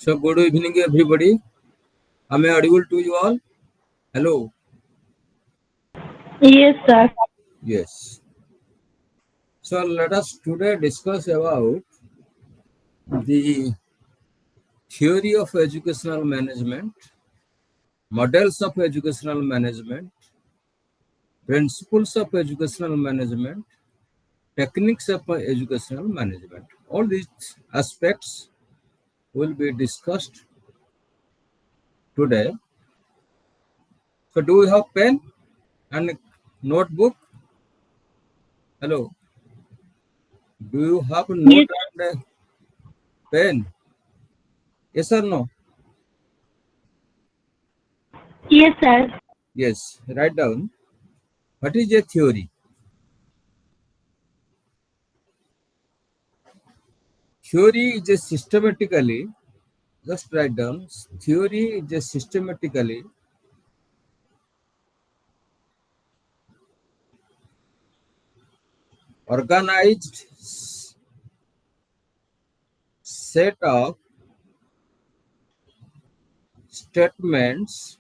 So good evening, everybody. Am I audible to you all? Hello. Yes, sir. Yes. So let us today discuss about the theory of educational management, models of educational management, principles of educational management, techniques of educational management. All these aspects will be discussed today. So do you have pen and notebook? Hello. Do you have a note Yes, and a pen? Yes or no? yes, sir. Yes. Write down. What is a theory? Theory is a systematically, just write down. Theory is a systematically organized set of statements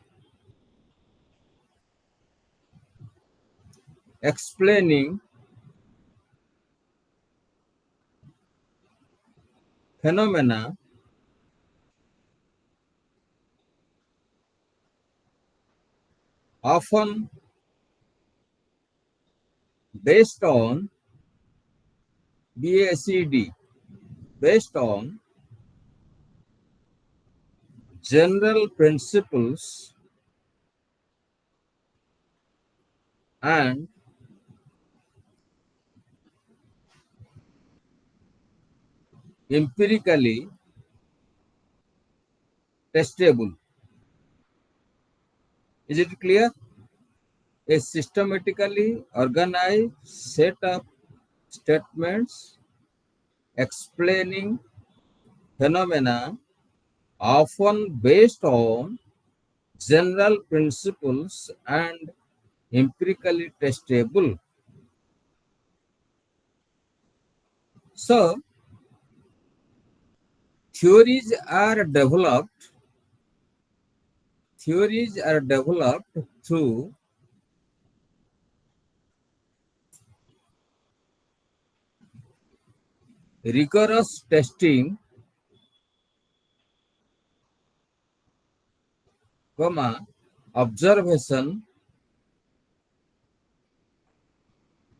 explaining phenomena often based on BACD, based on general principles and empirically testable. Is it clear? A systematically organized set of statements explaining phenomena often based on general principles and empirically testable. So, theories are developed. Theories are developed through rigorous testing, observation,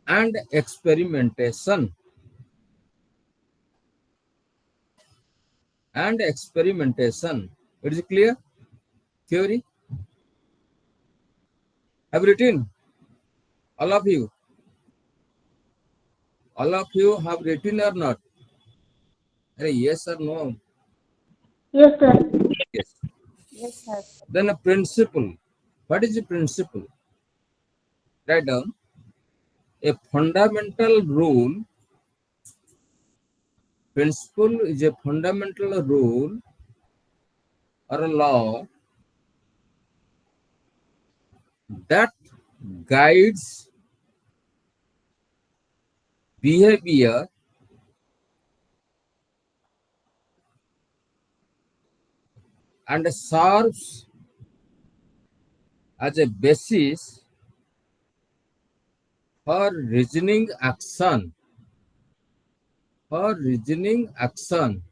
and experimentation. And experimentation. It is clear? Theory. Have written. All of you. All of you have written or not? Yes or no? Yes, sir. Yes. Yes, sir. Then a principle. What is a principle? Write down. A fundamental rule. Principle is a fundamental rule or a law that guides behavior and serves as a basis for reasoning action. For reasoning action.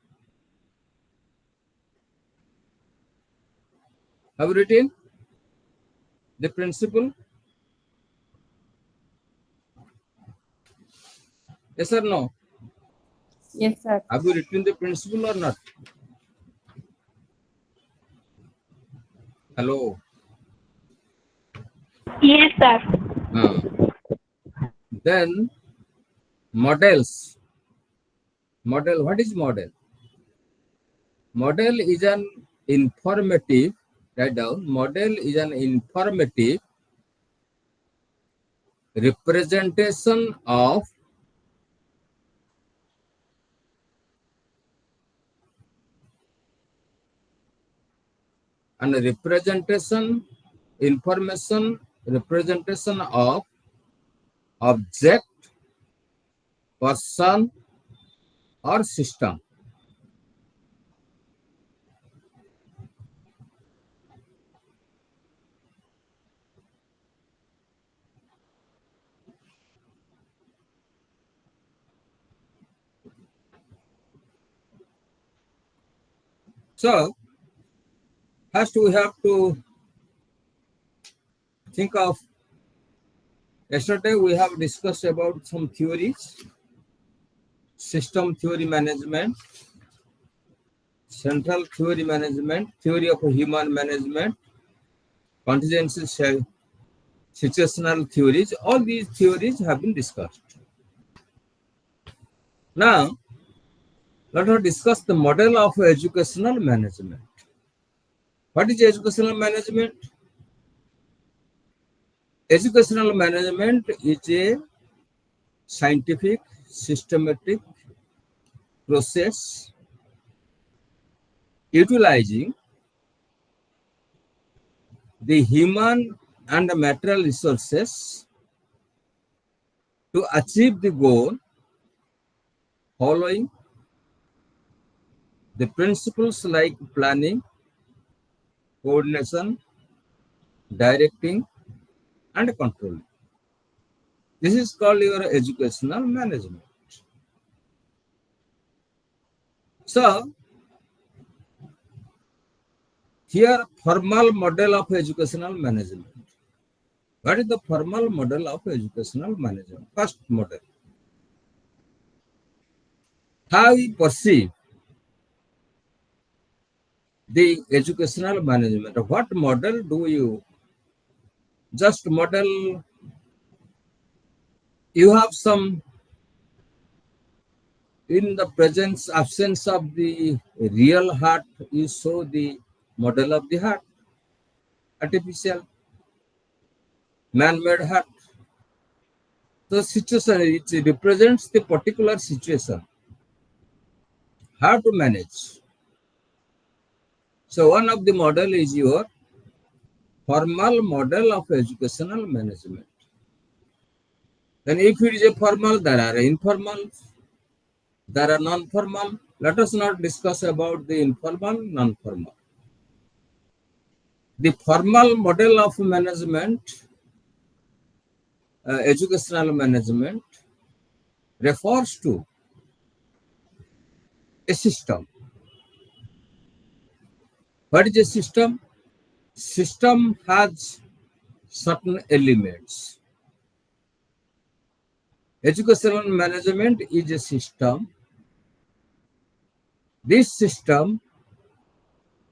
Have you written the principle? Yes or no? Yes, sir. Have you written the principle or not? Hello. Yes, sir. Uh, then models. Model. What is model? Model is an informative. Write down. Model is an informative representation of and representation information representation of object, person, or system. So, first we have to think of, yesterday we have discussed about some theories, system theory management, central theory management, theory of human management, contingency situational theories. All these theories have been discussed. Now, let us discuss the model of educational management. What is educational management? Educational management is a scientific, systematic process utilizing the human and material resources to achieve the goal following the principles like planning, coordination, directing, and controlling. This is called your educational management. So, here formal model of educational management. What is the formal model of educational management? First model. How we perceive the educational management. What model do you just model? You have some, in the presence, absence of the real heart, you show the model of the heart, artificial, man-made heart. The situation, it represents the particular situation, how to manage. So one of the model is your formal model of educational management. Then if it is a formal, there are informal, there are non-formal. Let us not discuss about the informal, non-formal. The formal model of management, educational management, refers to a system. What is a system? System has certain elements. Educational management is a system. This system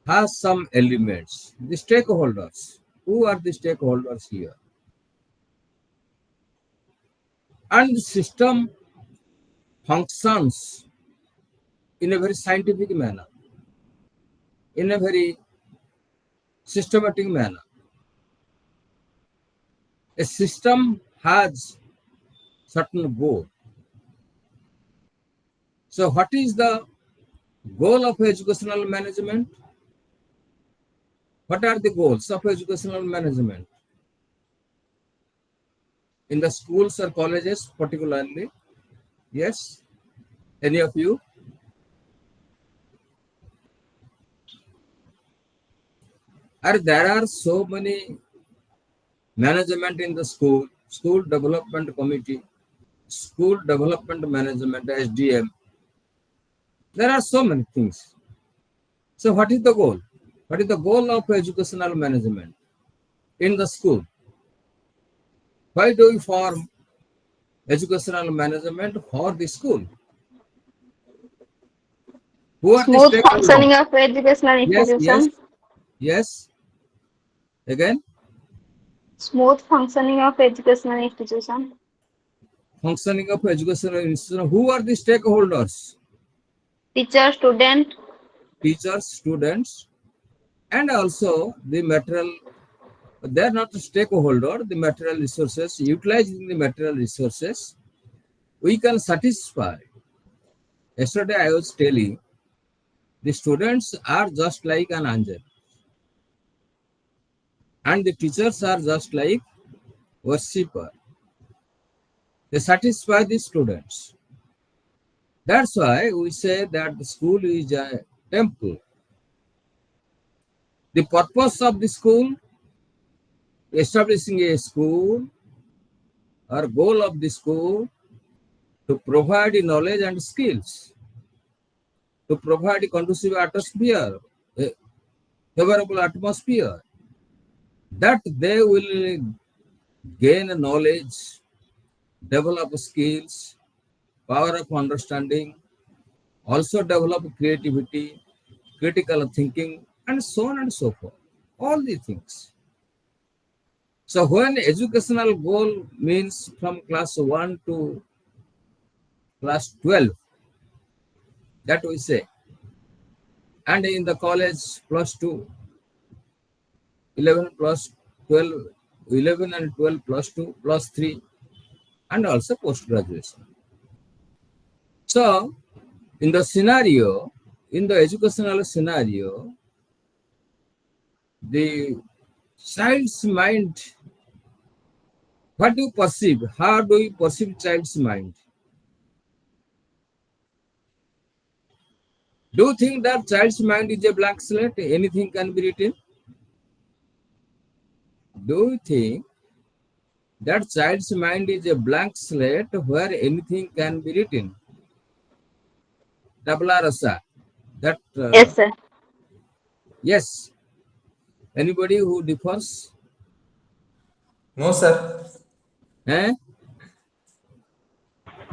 has some elements. The stakeholders. Who are the stakeholders here? And the system functions in a very scientific manner, in a very systematic manner. A system has certain goal. So what is the goal of educational management? What are the goals of educational management? In the schools or colleges particularly? Yes? Any of you? There are so many management in the school, school development committee, school development management, SDM. There are so many things. So what is the goal? What is the goal of educational management in the school? Why do we form educational management for the school? Who are the Smooth stakeholders? functioning of educational Yes, yes, institution. yes. Again, Smooth functioning of educational institution. functioning of educational institution. Who are the stakeholders? Teacher, student. Teachers, students, and also the material. They are not the stakeholder. The material resources, utilizing the material resources, we can satisfy. Yesterday I was telling, the students are just like an angel, and the teachers are just like worshipper. They satisfy the students. That's why we say that the school is a temple. The purpose of the school, establishing a school, or goal of the school, to provide knowledge and skills, to provide a conducive atmosphere a favorable atmosphere, that they will gain knowledge, develop skills, power of understanding, also develop creativity, critical thinking, and so on and so forth. All these things. So when educational goal means from class 1 to class 12, that we say, and in the college plus 2, 11 plus 12, 11 and 12 plus 2 plus 3, and also post graduation. So in the scenario, in the educational scenario, the child's mind, what do you perceive? How do you perceive child's mind? Do you think that child's mind is a blank slate? Anything can be written? Do you think that child's mind is a blank slate where anything can be written? Tabla rasa. That Yes, sir. yes. Anybody who differs? No, sir. Eh?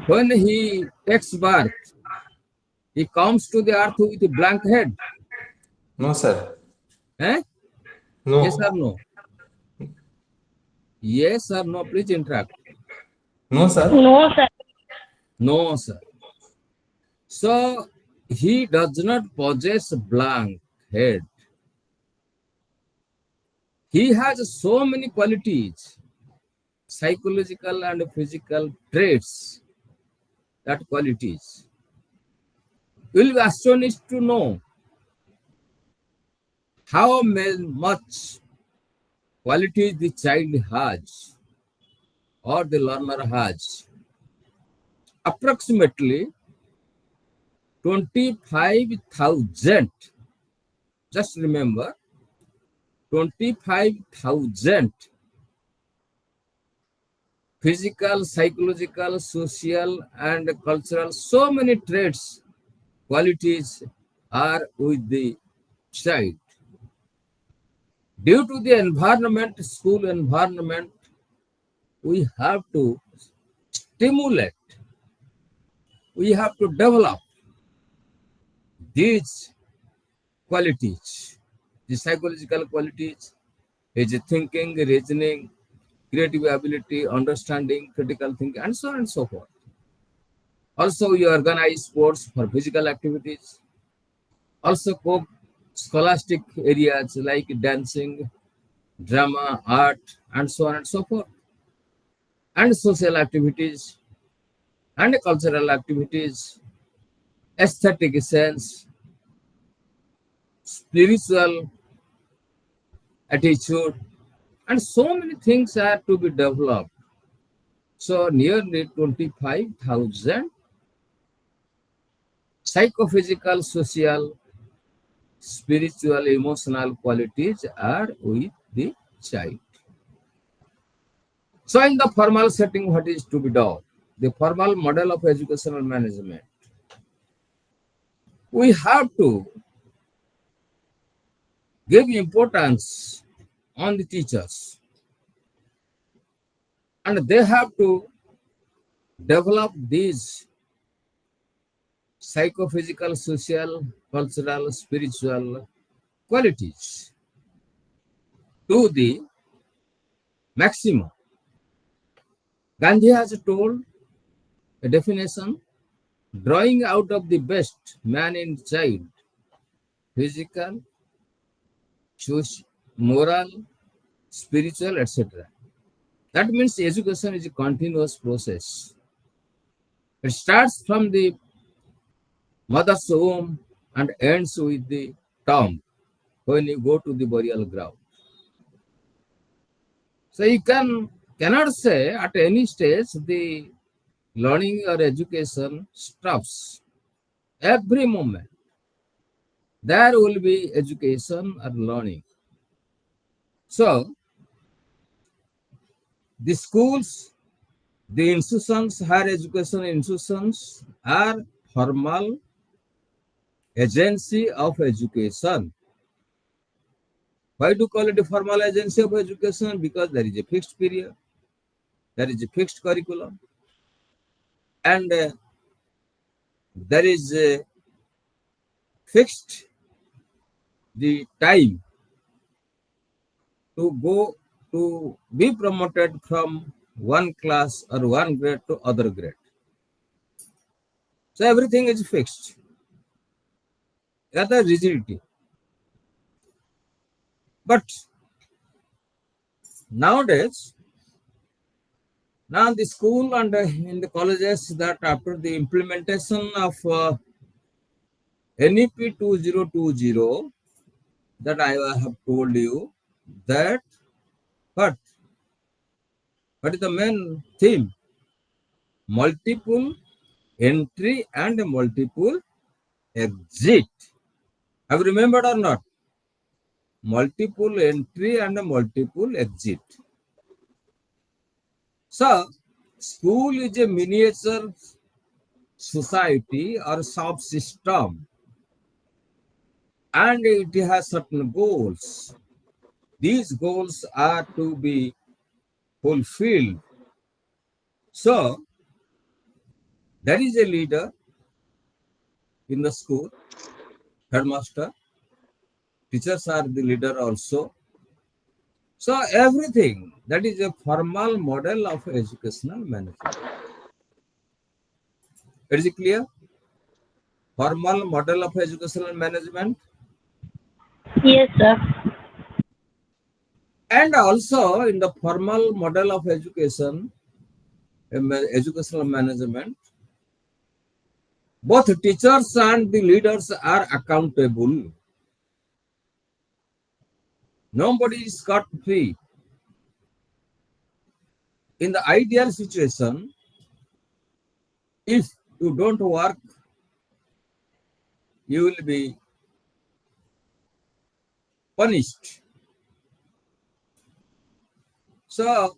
When he takes birth, he comes to the earth with a blank head. No, sir. Eh? Yes or No. no? Yes or no? Please interact. No, sir. No, sir. No, sir. So he does not possess a blank head. He has so many qualities, psychological and physical traits, that qualities. You will be astonished to know how much qualities the child has or the learner has. Approximately 25,000. Just remember, 25,000 physical, psychological, social, and cultural, so many traits, qualities are with the child. Due to the environment, school environment, we have to stimulate, we have to develop these qualities, the psychological qualities, is thinking, reasoning, creative ability, understanding, critical thinking, and so on and so forth. Also, we organize sports for physical activities. Also, scholastic areas like dancing, drama, art, and so on and so forth. And social activities and cultural activities, aesthetic sense, spiritual attitude, and so many things are to be developed. So nearly 25,000 psychophysical, social, spiritual, emotional qualities are with the child. So in the formal setting, what is to be done? The formal model of educational management. We have to give importance on the teachers, and they have to develop these psychophysical, social, cultural, spiritual qualities to the maximum. Gandhi has told a definition, drawing out of the best man and child, physical, moral, spiritual, etc. That means education is a continuous process. It starts from the mother's womb and ends with the tomb when you go to the burial ground. So you cannot say at any stage the learning or education stops. Every moment there will be education or learning. So the schools, the institutions, higher education institutions are formal agency of education. Why do call it a formal agency of education? Because there is a fixed period, there is a fixed curriculum, and there is a fixed the time to go to be promoted from one class or one grade to other grade. So everything is fixed. That's the rigidity. But nowadays, now the school and in the colleges that after the implementation of NEP 2020 that I have told you that what what is the main theme? Multiple entry and multiple exit. Have you remembered or not? Multiple entry and multiple exit. So, school is a miniature society or subsystem, and it has certain goals. These goals are to be fulfilled. So, there is a leader in the school, headmaster, teachers are the leader also. So, everything that is a formal model of educational management. Is it clear? Formal model of educational management. Yes, sir. And also in the formal model of education, educational management, both teachers and the leaders are accountable. Nobody is scot free. In the ideal situation, if you don't work, you will be punished. So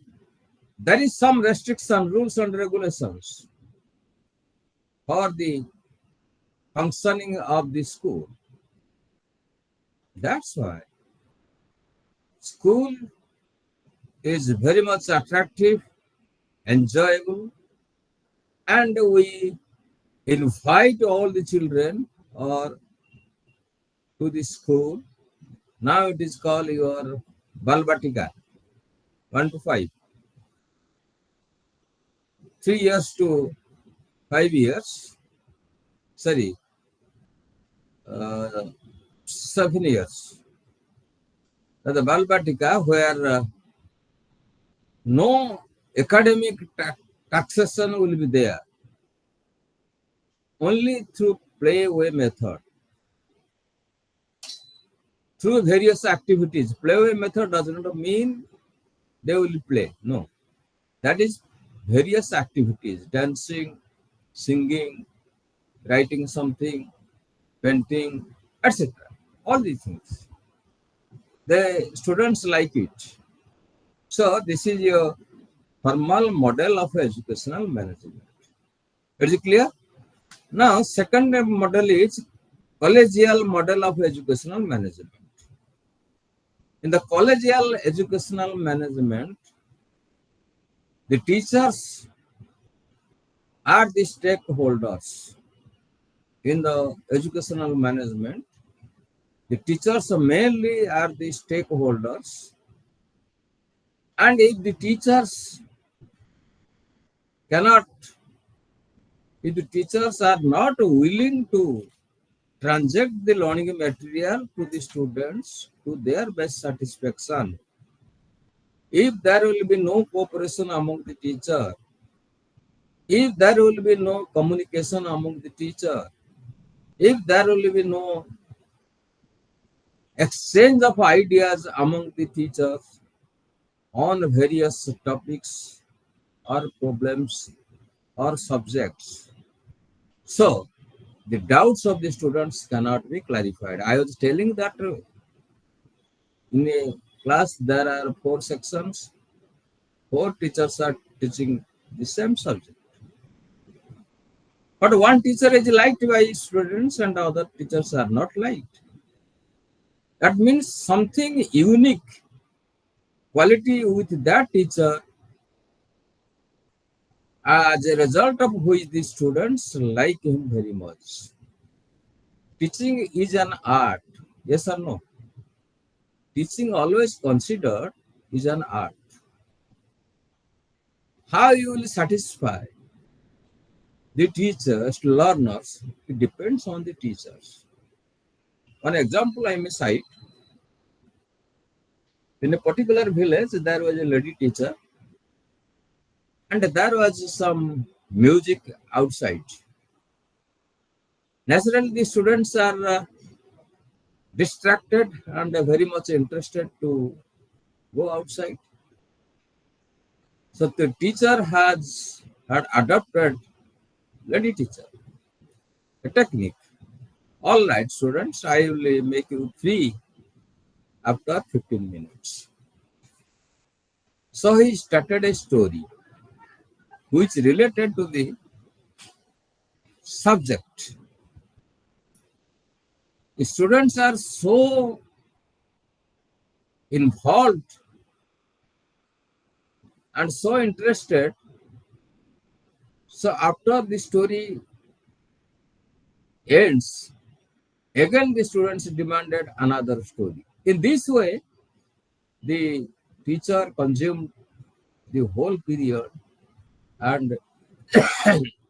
there is some restriction, rules and regulations for the functioning of the school. That's why school is very much attractive, enjoyable, and we invite all the children or to the school. Now it is called your Balbatika, 1 to 5, 3 years to 5 years, sorry, uh, 7 years. The Balbatika, where no academic taxation will be there, only through play-way method. Through various activities. Play-way method does not mean they will play. No. That is various activities. Dancing, singing, writing something, painting, etc. All these things. The students like it. So this is your formal model of educational management. Is it clear? Now, second model is collegial model of educational management. In the collegial educational management, the teachers are the stakeholders. In the educational management, the teachers mainly are the stakeholders. And if the teachers cannot, if the teachers are not willing to transact the learning material to the students to their best satisfaction, if there will be no cooperation among the teacher, if there will be no communication among the teacher, if there will be no exchange of ideas among the teachers on various topics or problems or subjects, so the doubts of the students cannot be clarified. I was telling that in a class there are 4 sections, 4 teachers are teaching the same subject. But one teacher is liked by students and other teachers are not liked. That means something unique quality with that teacher, as a result of which the students like him very much. Teaching is an art, yes or no? Teaching always considered is an art. How you will satisfy the teachers, learners, it depends on the teachers. One example I may cite, in a particular village, there was a lady teacher, and there was some music outside. Naturally, the students are distracted and very much interested to go outside. So the teacher had adopted, lady teacher, a technique. All right, students, I will make you free after 15 minutes. So he started a story which related to the subject. The students are so involved and so interested. So after the story ends, again the students demanded another story. In this way, the teacher consumed the whole period and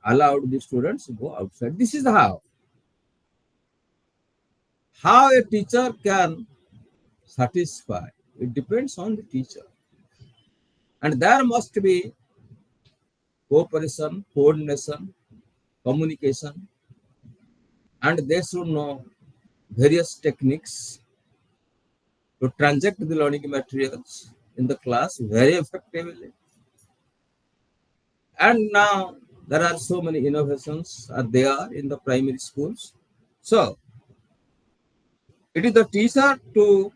allowed the students to go outside. This is how a teacher can satisfy. It depends on the teacher. And there must be cooperation, coordination, communication, and they should know various techniques to transact the learning materials in the class very effectively. And now there are so many innovations are there in the primary schools. So it is the teacher to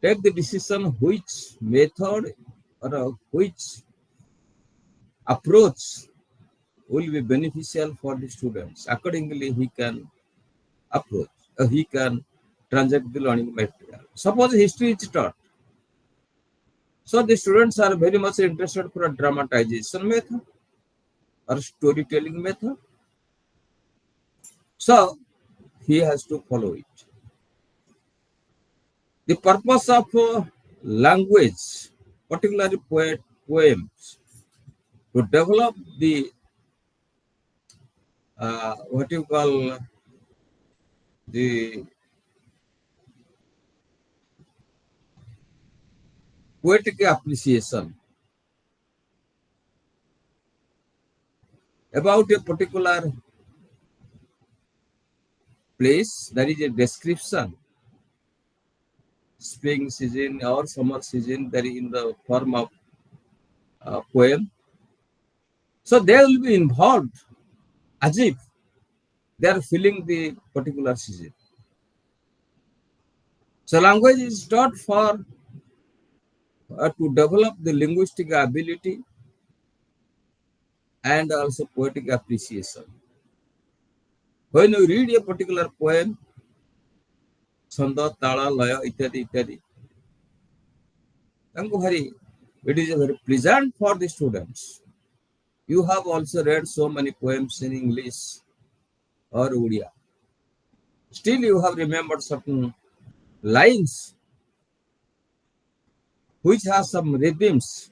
take the decision which method or which approach will be beneficial for the students. Accordingly, he can approach, he can transact the learning material. Suppose history is taught. So the students are very much interested for a dramatization method or storytelling method. So he has to follow it. The purpose of language, particularly poems, to develop the what you call the poetic appreciation about a particular place. There is a description, spring season or summer season, there in the form of poem. So they will be involved as if they are feeling the particular season. So language is taught for to develop the linguistic ability and also poetic appreciation. When you read a particular poem, Sanda, Tala, Laya, ityadi, it is very pleasant for the students. You have also read so many poems in English or Odia. Still, you have remembered certain lines which has some rhythms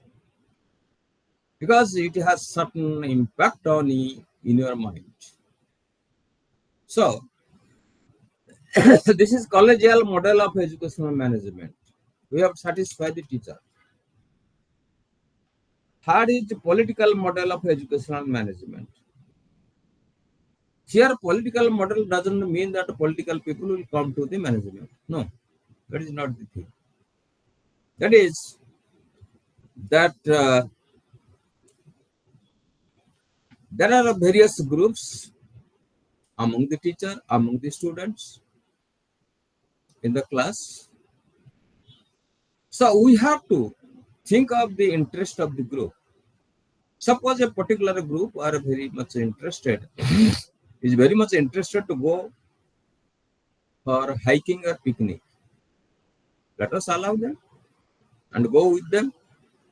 because it has certain impact on in your mind. So, this is collegial model of educational management. We have satisfied the teacher. Third is the political model of educational management. Here, political model doesn't mean that political people will come to the management. No, that is not the thing. That is that there are various groups among the teacher, among the students in the class. So we have to think of the interest of the group. Suppose a particular group are very much interested, is very much interested to go for hiking or picnic. Let us allow them and go with them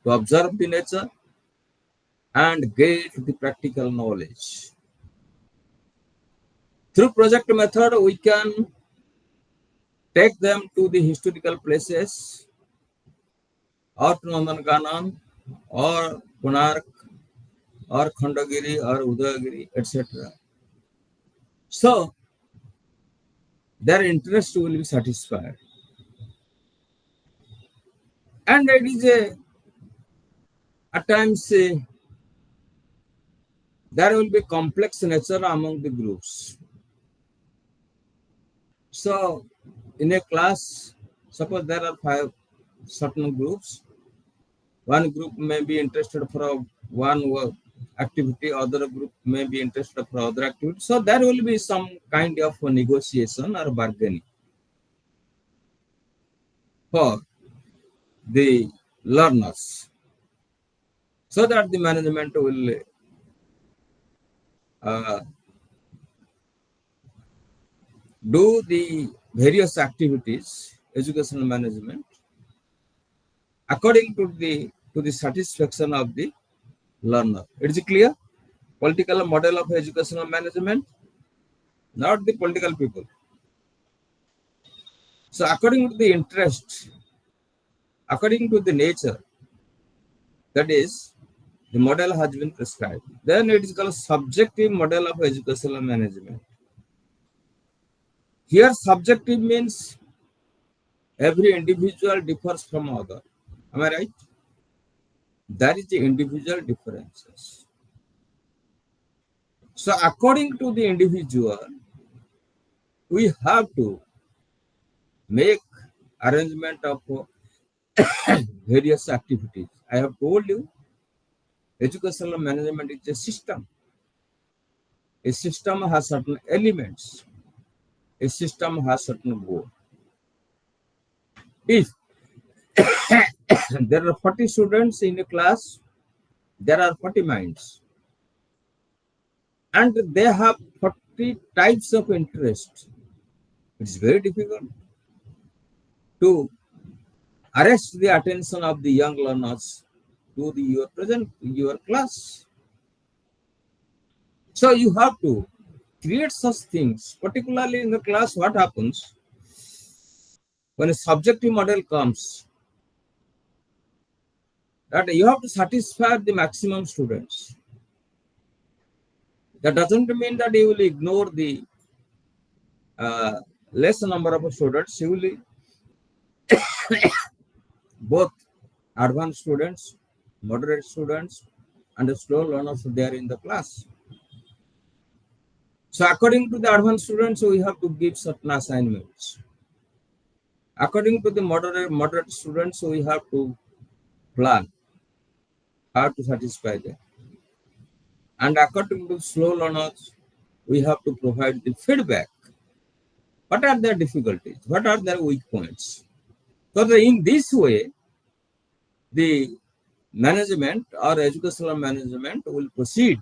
to observe the nature and get the practical knowledge. Through project method, we can take them to the historical places or to Nandankanan or Konark or Khandagiri or Udayagiri, etc. So their interest will be satisfied. And it is at times there will be complex nature among the groups. So in a class, suppose there are 5 certain groups. One group may be interested for one activity, other group may be interested for other activity. So there will be some kind of negotiation or bargaining for the learners, so that the management will do the various activities, educational management, according to the satisfaction of the learner. It is clear? Political model of educational management, not the political people. So according to the interest, according to the nature, that is, the model has been prescribed. Then it is called subjective model of educational management. Here subjective means every individual differs from other. Am I right? That is the individual differences. So according to the individual, we have to make arrangement of various activities. I have told you, educational management is a system. A system has certain elements. A system has certain goal. If there are 40 students in a class, there are 40 minds. And they have 40 types of interest. It's very difficult to arrest the attention of the young learners to your class. So you have to create such things, particularly in the class. What happens when a subjective model comes? That you have to satisfy the maximum students. That doesn't mean that you will ignore the less number of students. You will both advanced students, moderate students, and the slow learners there in the class. So according to the advanced students, we have to give certain assignments. According to the moderate students, we have to plan how to satisfy them. And according to slow learners, we have to provide the feedback. What are their difficulties? What are their weak points? So in this way, the management or educational management will proceed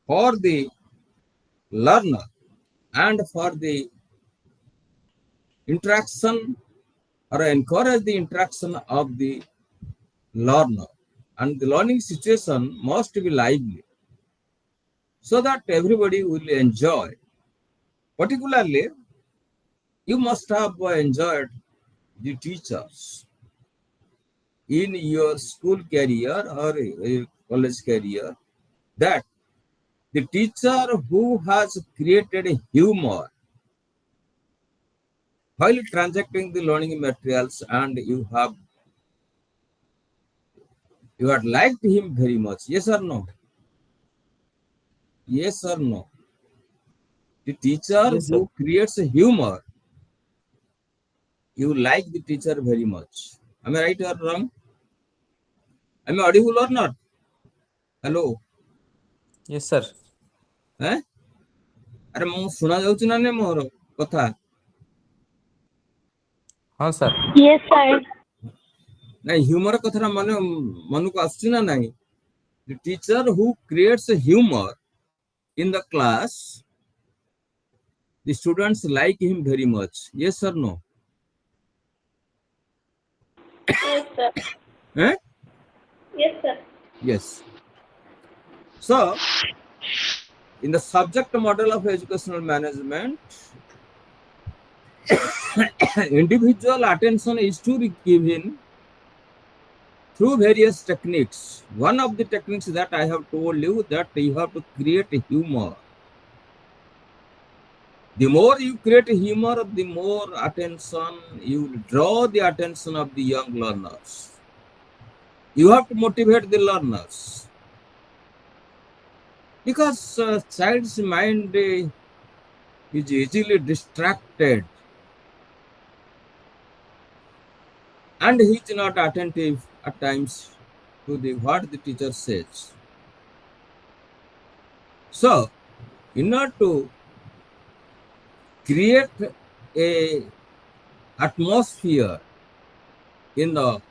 for the learner and for the interaction or encourage the interaction of the learner. And the learning situation must be lively so that everybody will enjoy. Particularly, you must have enjoyed the teachers in your school career or college career, that the teacher who has created humor while transacting the learning materials, and you had liked him very much. Yes or no? Yes or no? The teacher Yes, sir. who creates humor, you like the teacher very much. Am I right or wrong? Am I audible or not? Hello? Yes, sir. ଆରେ ମୁଁ ଶୁଣା ଯାଉଛି ନା ନାଇଁ ମୋର କଥା? हाँ sir. Yes, sir. ନାଇଁ, ହ୍ୟୁମର କଥାଟା ମନକୁ ଆସୁଛି ନା ନାଇଁ? The teacher who creates a humor in the class The students like him very much. Yes or no? Yes, sir. Eh? Yes, sir. Yes. So, in the subject model of educational management, individual attention is to be given through various techniques. One of the techniques that I have told you that you have to create humor. The more you create humor, the more attention you will draw the attention of the young learners. You have to motivate the learners because child's mind is easily distracted and he is not attentive at times to the what the teacher says. So, in order to create a atmosphere in the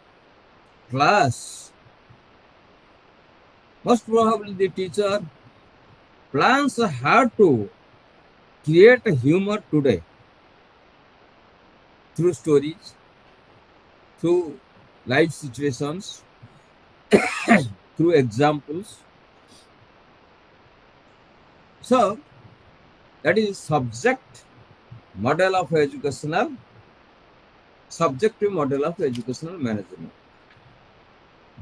class, most probably the teacher plans how to create a humor today through stories, through life situations, through examples. So that is subject model of educational, subjective model of educational management.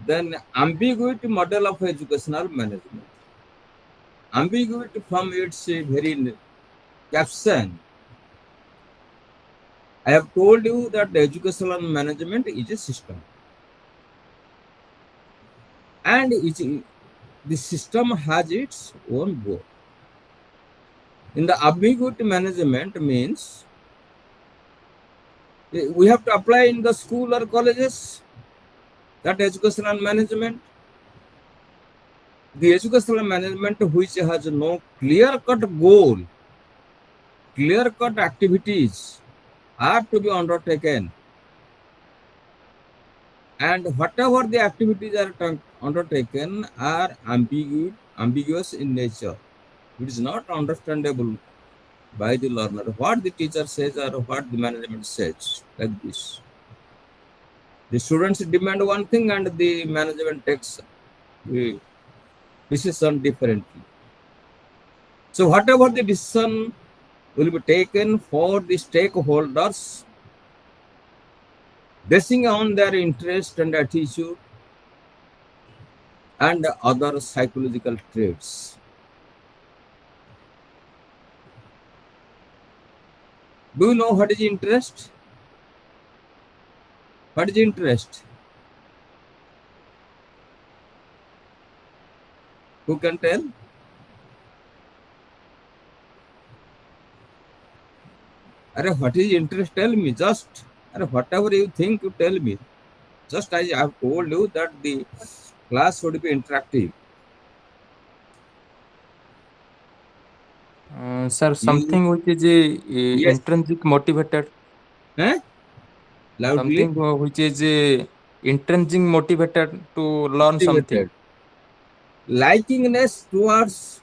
Then ambiguity model of educational management. Ambiguity from its very caption. I have told you that the educational management is a system. And the system has its own goal. In the ambiguity management means we have to apply in the school or colleges that educational management. The educational management which has no clear-cut goal, clear-cut activities are to be undertaken. And whatever the activities are undertaken are ambiguous in nature. It is not understandable by the learner. What the teacher says or what the management says, like this. The students demand one thing and the management takes the decision differently. So whatever the decision will be taken for the stakeholders, basing on their interest and attitude and other psychological traits. Do you know what is interest? What is interest? Who can tell? What is interest? Tell me just. Whatever you think, you tell me. Just as I have told you that the class should be interactive. Sir, You, something which is yes, intrinsic motivated, eh? Loudly something which is intrinsic motivated to learn something. motivated. Likingness towards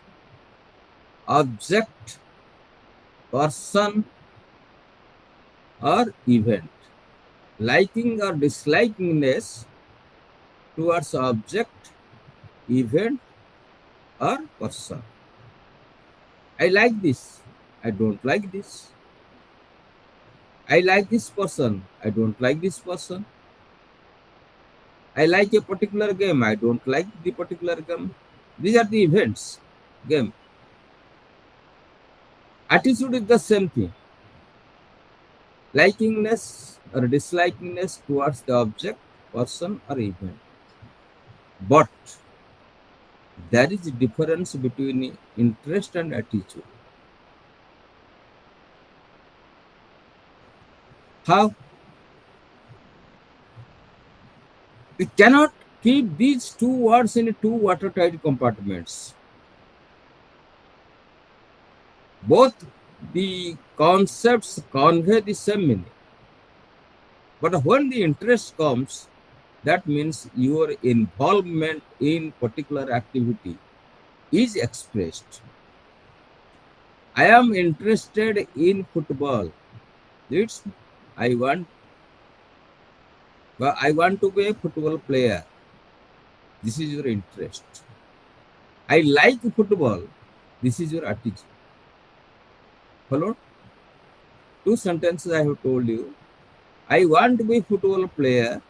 object, person, or event. Liking or dislikingness towards object, event, or person. I like this. I don't like this. I like this person. I don't like this person. I like a particular game. I don't like the particular game. These are the events. Game. Attitude is the same thing. Likingness or dislikingness towards the object, person, or event. But there is a difference between interest and attitude. How? We cannot keep these two words in two watertight compartments. Both the concepts convey the same meaning. But when the interest comes, that means your involvement in particular activity is expressed. I am interested in football. It's I want I want to be a football player. This is your interest. I like football. This is your attitude. Follow? Two sentences I have told you. I want to be a football player.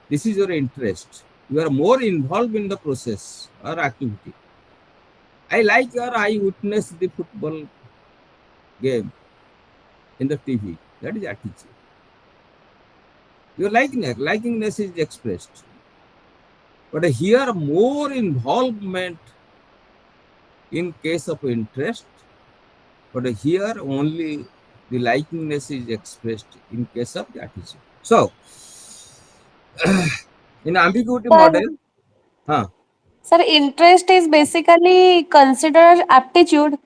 This is your interest. You are more involved in the process or activity. I like or I witness the football game in the TV. That is attitude. Your likingness is expressed. But here more involvement in case of interest, but here only the likingness is expressed in case of the attitude. So in ambiguity Sir, model, huh? sir, interest is basically considered aptitude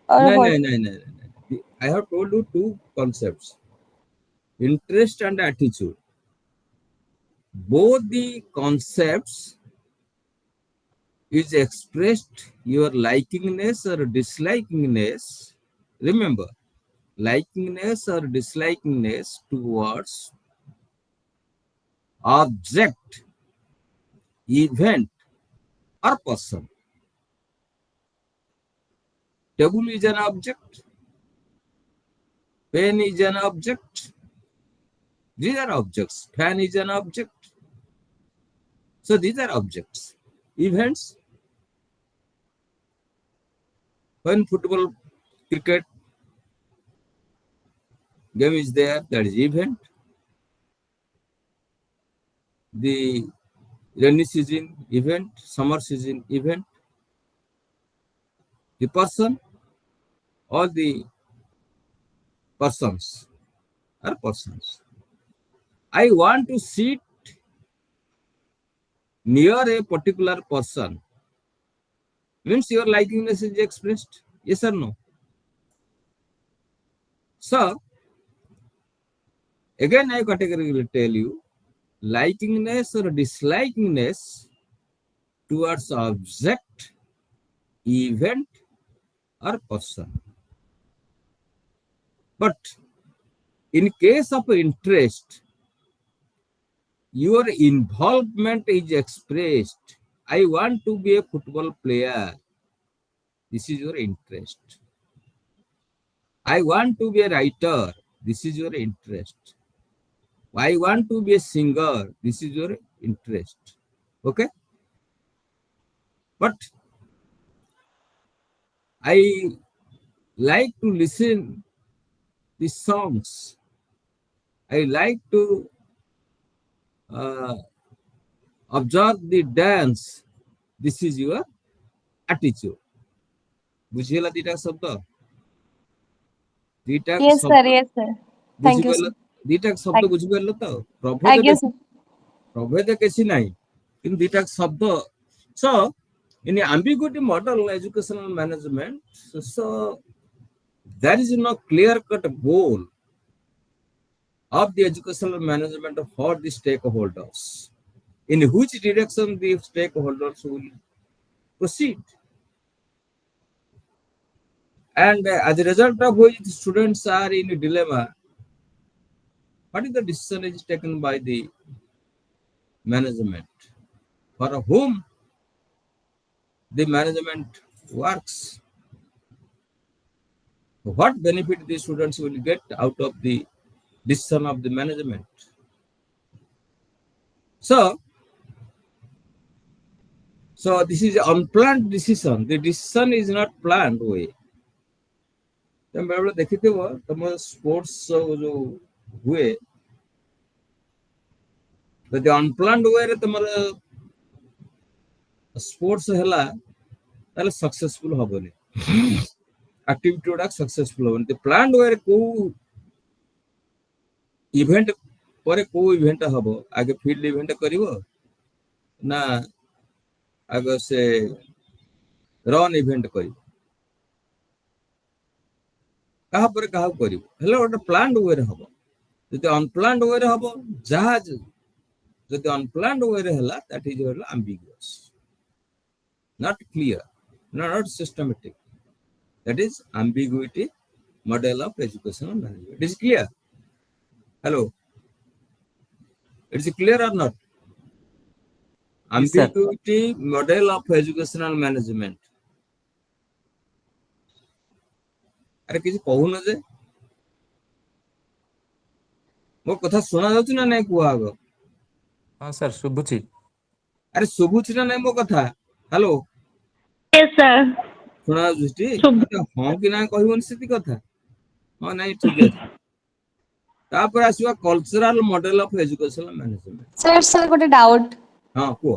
or No, no, what? no, no, no. I have told you two concepts: interest and attitude. Both the concepts is expressed your likingness or dislikingness. Remember, likingness or dislikingness towards object, event, or person. Table is an object, pen is an object. These are objects. Fan is an object. So these are objects. Events, when football, cricket game is there, that is event. The rainy season event, summer season event. The person or the persons are persons. I want to sit near a particular person. Means your likingness is expressed. Yes or no? So again, I categorically tell you, likingness or dislikingness towards object, event, or person. But in case of interest, your involvement is expressed. I want to be a football player. This is your interest. I want to be a writer. This is your interest. I want to be a singer. This is your interest. Okay? But I like to listen the songs. I like to uh, observe the dance. This is your attitude. ବୁଝିଗଲା ଦିଟା ଶବ୍ଦ ଦିଟା Yes, sir. ଶବ୍ଦ Yes, sir. Thank you, ବୁଝିପାରିଲ sir. ଦିଟା ଶବ୍ଦ Ag- ବୁଝିପାରିଲ ତ ପ୍ରଭେଦ Agree, ବେଶୀ sir. ପ୍ରଭେଦ କିଛି ନାହିଁ କିନ୍ତୁ ଦିଟା ଶବ୍ଦ so in ambiguity model educational management so there is no clear cut goal of the educational management for the stakeholders in which direction the stakeholders will proceed. And as a result of which the students are in a dilemma, what is the decision is taken by the management? For whom the management works? What benefit the students will get out of the decision of the management? So this is unplanned decision. The decision is not planned way. ତମେ ବେଳେବେଳେ ଦେଖିଥିବ ତମ sports ଯୋଉ ହୁଏ ଯଦି ଅନପ୍ଲାନ୍ଡ ୱେରେ ତମର sports ହେଲା ତାହେଲେ ସକ୍ସେସଫୁଲ ହବନି ଆକ୍ଟିଭିଟି ଗୁଡା ସକ୍ସେସଫୁଲ ହବନି ପ୍ଲାନ୍ଡ ୱେରେ କୋଉ ଇଭେଣ୍ଟ ପରେ କୋଉ ଇଭେଣ୍ଟ ହବ ଆଗେ ଫିଲ୍ଡ ଇଭେଣ୍ଟ କରିବ ନା ଆଗ ସେ ରନ୍ ଇଭେଣ୍ଟ କରିବ କାହା ପରେ କାହାକୁ କରିବ ହେଲେ ଗୋଟେ ପ୍ଲାନ୍ଡ ୱେରେ ହବ ଯଦି ଅନପ୍ଲାନ୍ଡ ୱେରେ ହବ ଯାହା ଯଦି ଅନପ୍ଲାନ୍ଡ ୱେରେ ହେଲା that is ambiguous, not clear, not systematic. That is ambiguity model of educational management. Is clear? Hello, it is clear or not? Yes, sir. Ambiguity model of educational management. अरे किसी कहून जे ମୋ କଥା ଶୁଣା ଯାଉଛି ନା ନାଇଁ କୁହ ଆଗ? ହଁ ସାର୍ ଶୁଭୁଛି। ଆରେ ଶୁଭୁଛି ନା ନାଇଁ ମୋ କଥା? Hello, Yes, sir. ଶୁଣା ଯାଉଛି ଟି? Shubh. ଆରେ ହଁ କି ନା କହିବନି ସେତି କଥା। ହଁ ନାଇଁ ଠିକ ଅଛି। ତାପରେ ଆସିବା cultural model of educational management. Sir, sir, ଗୋଟେ doubt. ହଁ କୁହ।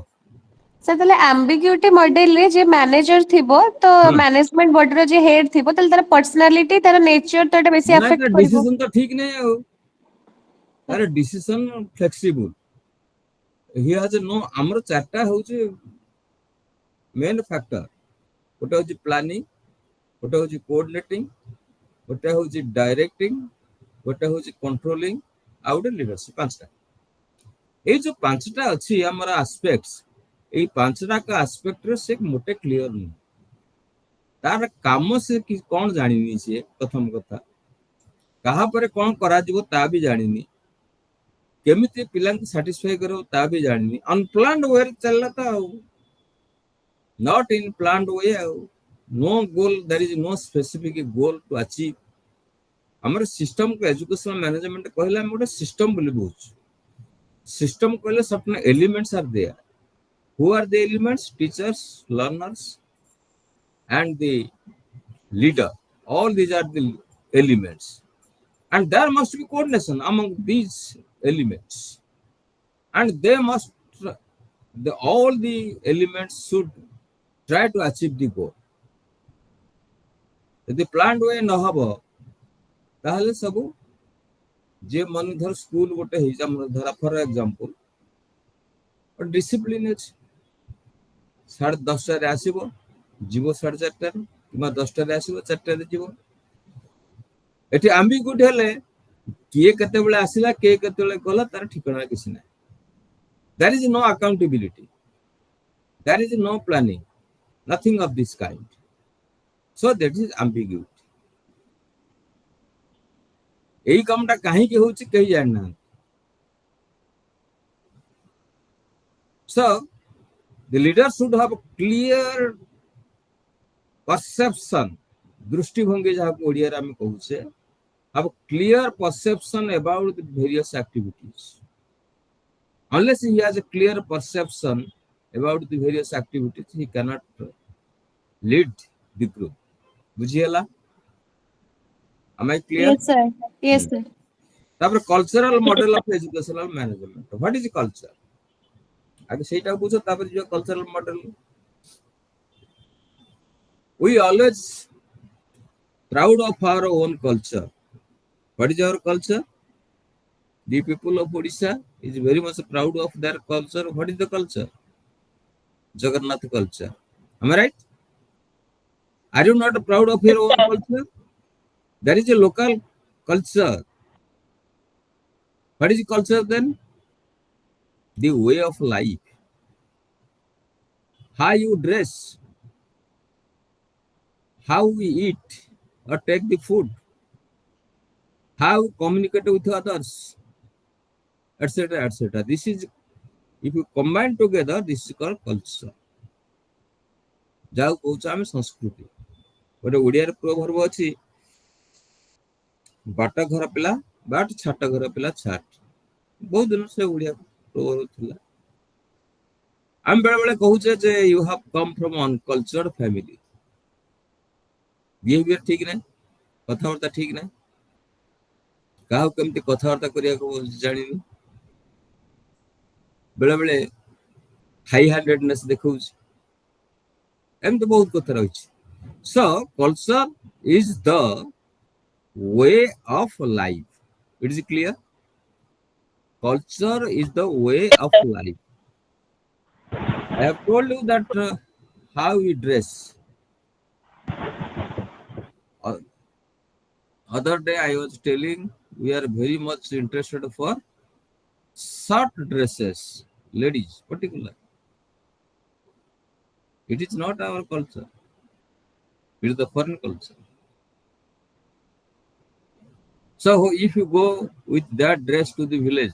Sir, ତାହେଲେ ambiguity model ରେ ଯେ ମ୍ୟାନେଜର ଥିବ ତ ହୁଁ ମ୍ୟାନେଜମେଣ୍ଟ ବଡିର ଯେ ହେଡ୍ ଥିବ ତାହେଲେ ତାର ପର୍ସନାଲିଟି ତାର ନେଚର ତ ଏଟା ବେଶୀ ନାଇଁ ତା ଆଫେକ୍ଟ କରିବ। ଡିସିସନ ତ ଠିକ ନାହିଁ ଆଉ। ତାର decision flexible. He has no ଆମର ଚାରଟା ହଉଛି ମେନ୍ ଫ୍ୟାକ୍ଟର। ଗୋଟେ ହଉଛି ପ୍ଲାନିଂ, ଗୋଟେ ହଉଛି କୋଅର୍ଡିନେଟିଂ, ଗୋଟେ ହଉଛି ଡାଇରେକ୍ଟିଂ, ଗୋଟେ ହଉଛି କଣ୍ଟ୍ରୋଲିଂ, ଆଉ ଗୋଟେ ଲିଡରସିପ। ପାଞ୍ଚଟା। ଏଇ ଯୋଉ ପାଞ୍ଚଟା ଅଛି ଆମର ଆସ୍ପେକ୍ଟସ, ଏଇ ପାଞ୍ଚଟାକ ଆସ୍ପେକ୍ଟରେ ସେ ମୋଟେ କ୍ଲିୟର ନୁହେଁ। ତାର କାମ ସେ କଣ ଜାଣିନି ସିଏ ପ୍ରଥମ କଥା। କାହା ପରେ କଣ କରାଯିବ ତା ବି ଜାଣିନି। କେମିତି ପିଲାଙ୍କୁ ସାଟିସ୍ଫାଇ କରିବ ତା ବି ଜାଣିନି। ଅନପ୍ଲାନ୍ଡ ୱେରେ ଚାଲିଲା ତ ଆଉ। ନଟ୍ ଇନ୍ ପ୍ଲାନ୍ଡ ୱେ ଆଉ। No goal, there is no specific goal to achieve. हमर सिस्टम को एजुकेशन मैनेजमेंट कहले हम गोटे सिस्टम बोली बुझ। सिस्टम कहले certain elements are there. Who are the elements? Teachers, learners and the leader. All these are the elements, and there must be coordination among these elements, and they must all the elements should try to achieve the goal. यदि plan वे न हबो ताहले सबू जे मन धर school गोटे ही धरा for example discipline अछि 10:30 आसीबो जीवो 4:30 कि 10 आसीबो 4 जीवो एठी आम्बिगुइटी हेले किए केते बेले आसिला के केते बेले गला तार ठिकाना किसी ना there is no accountability there is no planning nothing of this kind so that is ambiguity एही कामटा काहे के होची कहि जान ना so the leader should have clear perception दृष्टिभंगी जहाँ ओडिया रे हम कहू से have clear perception about the various activities. Unless he has a clear perception about the various activities, he cannot lead the group. बुझिएला? Am I clear? Yes, sir. Yes, sir. तापर cultural model of educational management. What is culture? आगे सेटा बुझो तापर जो cultural model. We always proud of our own culture. What is our culture? The people of Odisha is very much proud of their culture. What is the culture? Jagannath culture. Am I right? Are you not proud of your Yes, own sir. culture? There is a local culture. What is culture then? The way of life. How you dress, how we eat or take the food, how we communicate with others, etc. etc. This is, if you combine together, this is called culture. ଯାଉ କହୁଛୁ ଆମେ ସଂସ୍କୃତି ଗୋଟେ ଓଡ଼ିଆରେ ପ୍ରଭର୍ବ ଅଛି ବାଟ ଘର ପିଲା ବାଟ ଛାଟ ଘର ପିଲା ଛାଟ ବହୁତ ଦିନ ସେ ଓଡ଼ିଆ ପ୍ରଭର୍ବ ଥିଲା ଆମେ ବେଳେ ବେଳେ କହୁଛେ ଯେ you have come from uncultured family behaviour ଠିକ ନାହିଁ କଥାବାର୍ତ୍ତା ଠିକ ନାହିଁ କାହାକୁ କେମିତି କଥାବାର୍ତ୍ତା କରିବାକୁ ଜାଣିନି ବେଳେ ବେଳେ ହାଇ ହାଣ୍ଡେଡନେସ୍ ଦେଖଉଛି ଏମିତି ବହୁତ କଥା ରହିଛି so culture is the way of life. It is clear? Culture is the way of life. I have told you that how we dress. Uh, Other day I was telling we are very much interested for short dresses, ladies particular. It is not our culture. It is the foreign culture. So if you go with that dress to the village,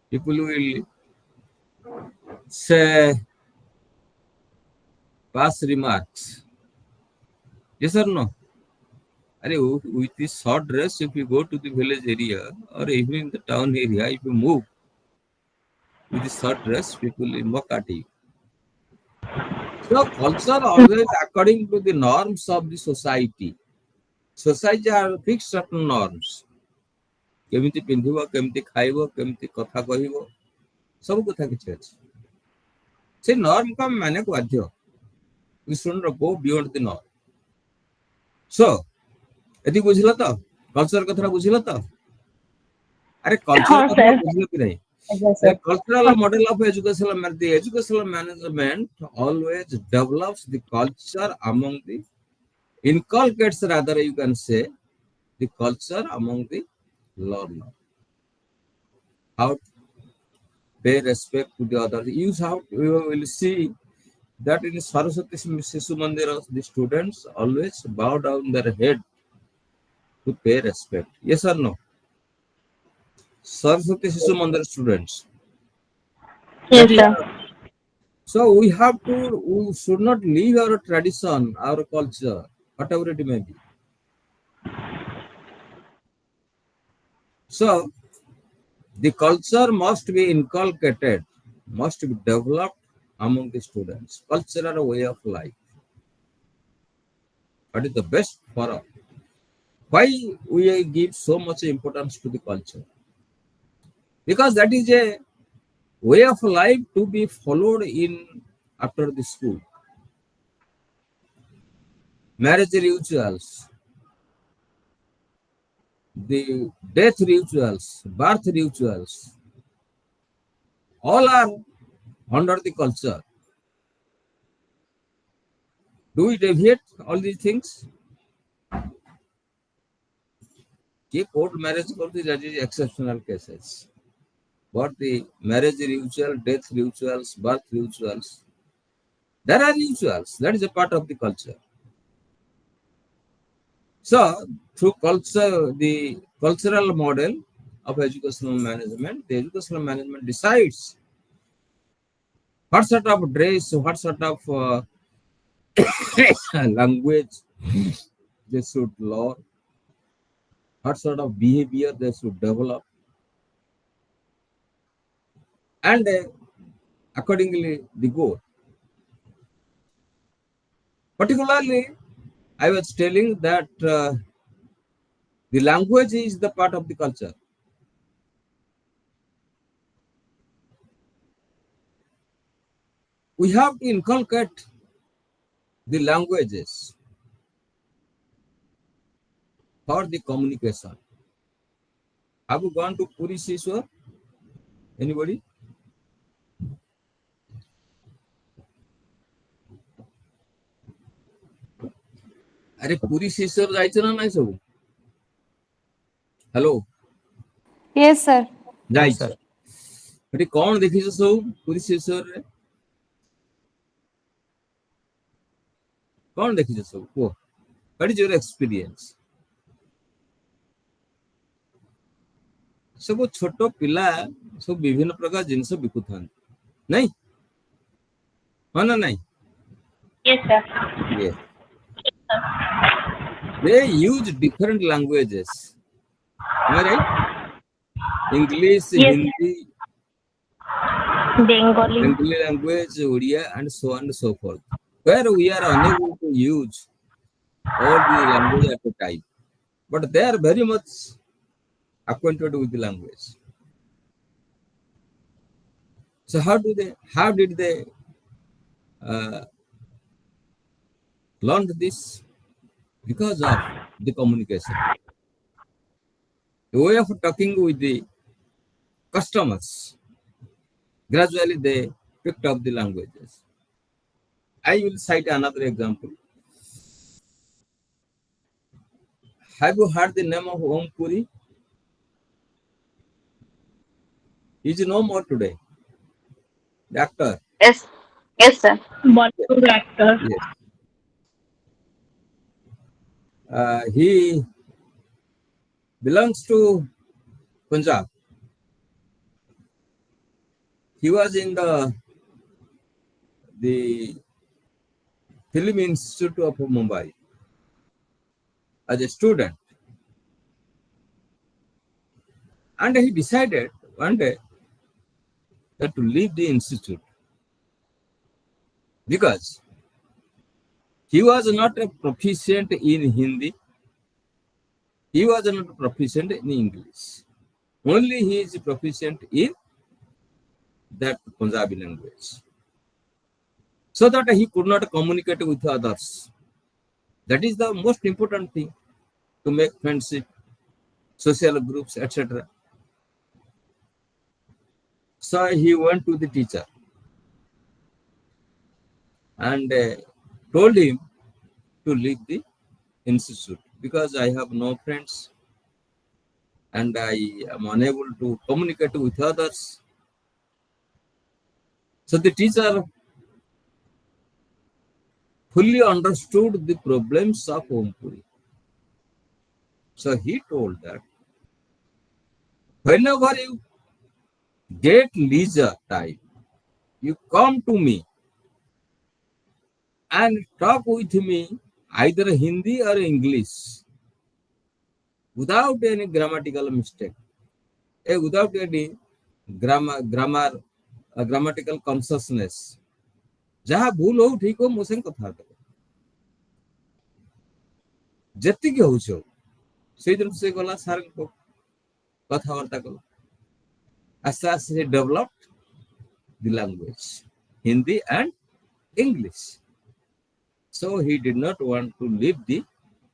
people will say pass remarks. Yes or no? With this short dress, if you go to the village area or even in the town area, if you move with this short dress, people will mock at you. So culture always according to the norms of the society. Society are fixed certain norms. କେମିତି ପିନ୍ଧିବ, କେମିତି ଖାଇବ, କେମିତି କଥା କହିବ, ସବୁ କଥା କିଛି ଅଛି। ସେ ନର୍ମକୁ ଆମେ ମାନିବାକୁ ବାଧ୍ୟ। We shouldn't go beyond the norm. So ଏତିକି ବୁଝିଲ ତ? କଲଚର କଥାଟା ବୁଝିଲ ତ? ଆରେ କଲଚର हाँ କଥା सर। ବୁଝିଲ କି ନାହିଁ? Yes, The sir. cultural model of the educational management always develops the culture among the inculcates, rather you can say, the culture among the learner. How to pay respect to the others. You will see that in Saraswati Sishu Mandira, the students always bow down their head to pay respect. Yes or no? Saraswati Sishu Mandira students. That Yes is, sir. so we should not leave our tradition, our culture, whatever it may be. So the culture must be inculcated, must be developed among the students. Cultural way of life. What is the best for us? Why we give so much importance to the culture? Because that is a way of life to be followed in after the school. Marriage rituals, the death rituals, birth rituals, all are under the culture. Do we deviate all these things? Court marriage that is exceptional cases. But the marriage ritual, death rituals, birth rituals, there are rituals. That is a part of the culture. So, through culture, the cultural model of educational management, the educational management decides what sort of dress, what sort of language they should learn, what sort of behavior they should develop, and accordingly the goal. Particularly, I was telling that the language is the part of the culture. We have to inculcate the languages for the communication. Have you gone to Puri Sishwar? Anybody? अरे पुरी शिशर जायचं ना नाही सब hello Yes, sir. Yes, जायचं sir. ଏଠି କଣ ଦେଖିଛ ସବୁ ପୁରୀ ଶିଶରରେ କଣ ଦେଖିଛ ସବୁ କୁହ what is your experience ସବୁ ଛୋଟ ପିଲା ସବୁ ବିଭିନ୍ନ ପ୍ରକାର ଜିନିଷ ବିକୁଥାନ୍ତି ନାଇଁ ହଁ ନା ନାଇଁ Yes sir. yes they use different languages am I right English Yes. Hindi Bengali. Bengali language Odia and so on and so forth where we are unable to use all the language at a time but they are very much acquainted with the language. So how did they uh, learn this? Because of the communication. The way of talking with the customers. Gradually they picked up the languages. I will cite another example. Have you heard the name of Om Puri? He is no more today. The actor. Yes. Yes sir. Bollywood actor. Yes. He belongs to Punjab. He was in the Film Institute of Mumbai as a student, and he decided one day that to leave the institute because he was not a proficient in Hindi. He was not proficient in English. Only he is proficient in that Punjabi language. So that he could not communicate with others. That is the most important thing to make friendship, social groups, etc. So he went to the teacher and told him to leave the institute because I have no friends and I am unable to communicate with others. So the teacher fully understood the problems of Ompuri. So he told that whenever you get leisure time, you come to me and talk with me either Hindi or English without any grammatical mistake, without any grammatical consciousness. जहाँ भूल हो ठीक हो मुझसे कथा करो ଯେତିକି ହଉଛି ହଉ ସେଇ ଦିନ ସେ ଗଲା ସାର୍ଙ୍କ କଥାବାର୍ତ୍ତା କଲା ଆସ୍ତେ ଆସ୍ତେ ସେ developed the language Hindi and English. So he did not want to leave the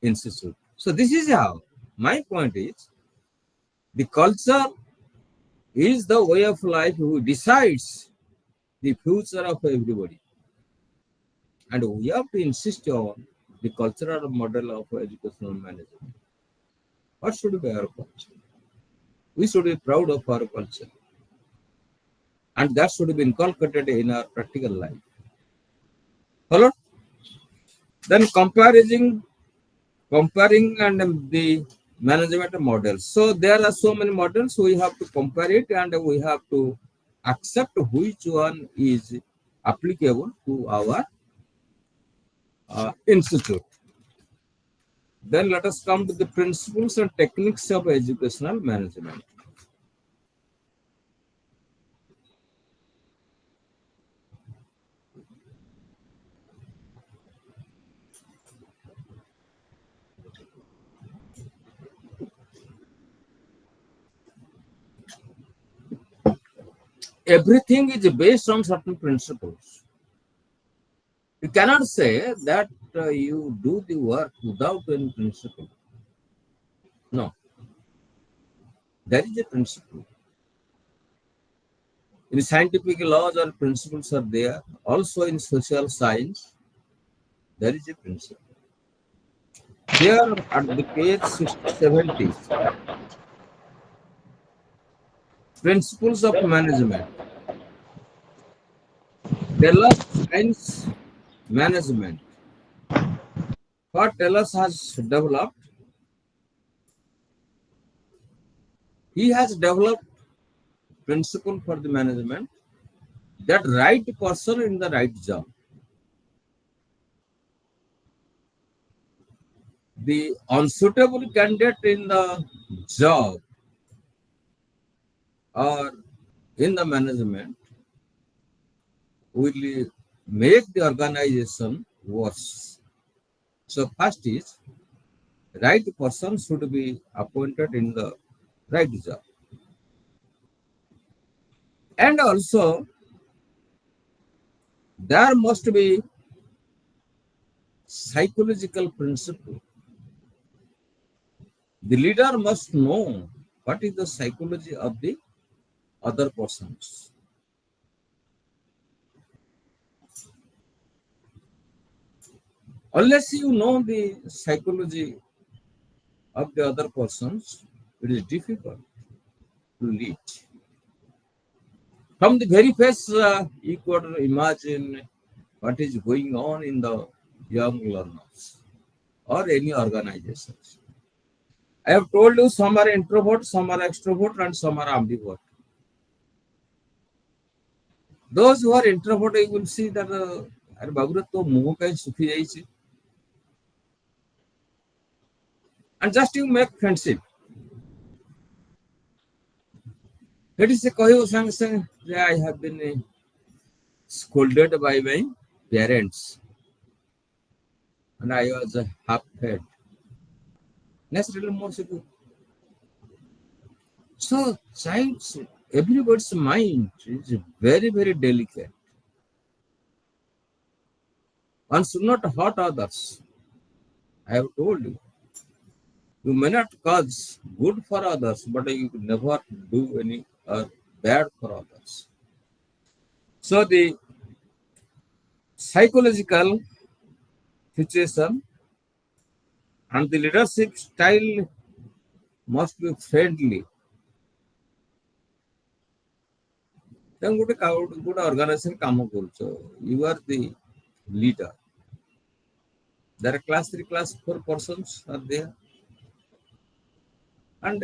institute. So this is how my point is the culture is the way of life who decides the future of everybody. And we have to insist on the cultural model of educational management. What should be our culture? We should be proud of our culture. And that should be inculcated in our practical life. Hello? Then comparing and the management models. So there are so many models, we have to compare it and we have to accept which one is applicable to our institute. Then let us come to the principles and techniques of educational management. Everything is based on certain principles. You cannot say that you do the work without any principle. No. There is a principle. In scientific laws or principles are there. Also in social science, there is a principle. Here at the page 70, principles of management. Taylor science management. What Taylor has developed, he has developed principle for the management, that right person in the right job. The unsuitable candidate in the job or in the management will make the organization worse. So first is right person should be appointed in the right job. And also there must be psychological principle. The leader must know what is the psychology of the other persons. Unless you know the psychology of the other persons, it is difficult to lead. From the very first, you could imagine what is going on in the young learners. or any organizations. I have told you some are introvert, some are extrovert, and some are ambivert. Those who are introvert, you will see that अरे बाबू रे तो मुंह कहीं सुखी जाइए and just you make friendship. It is a कहियो संग संग I have been scolded by my parents and I was half fed. Naturally more secure. So child's everybody's mind is very very delicate. One should not hurt others. I have told you. You may not cause good for others, but you could never do any bad for others. So the psychological situation and the leadership style must be friendly. Then good organization काम करूँ. You are the leader. There are class 3, class 4 persons are there. And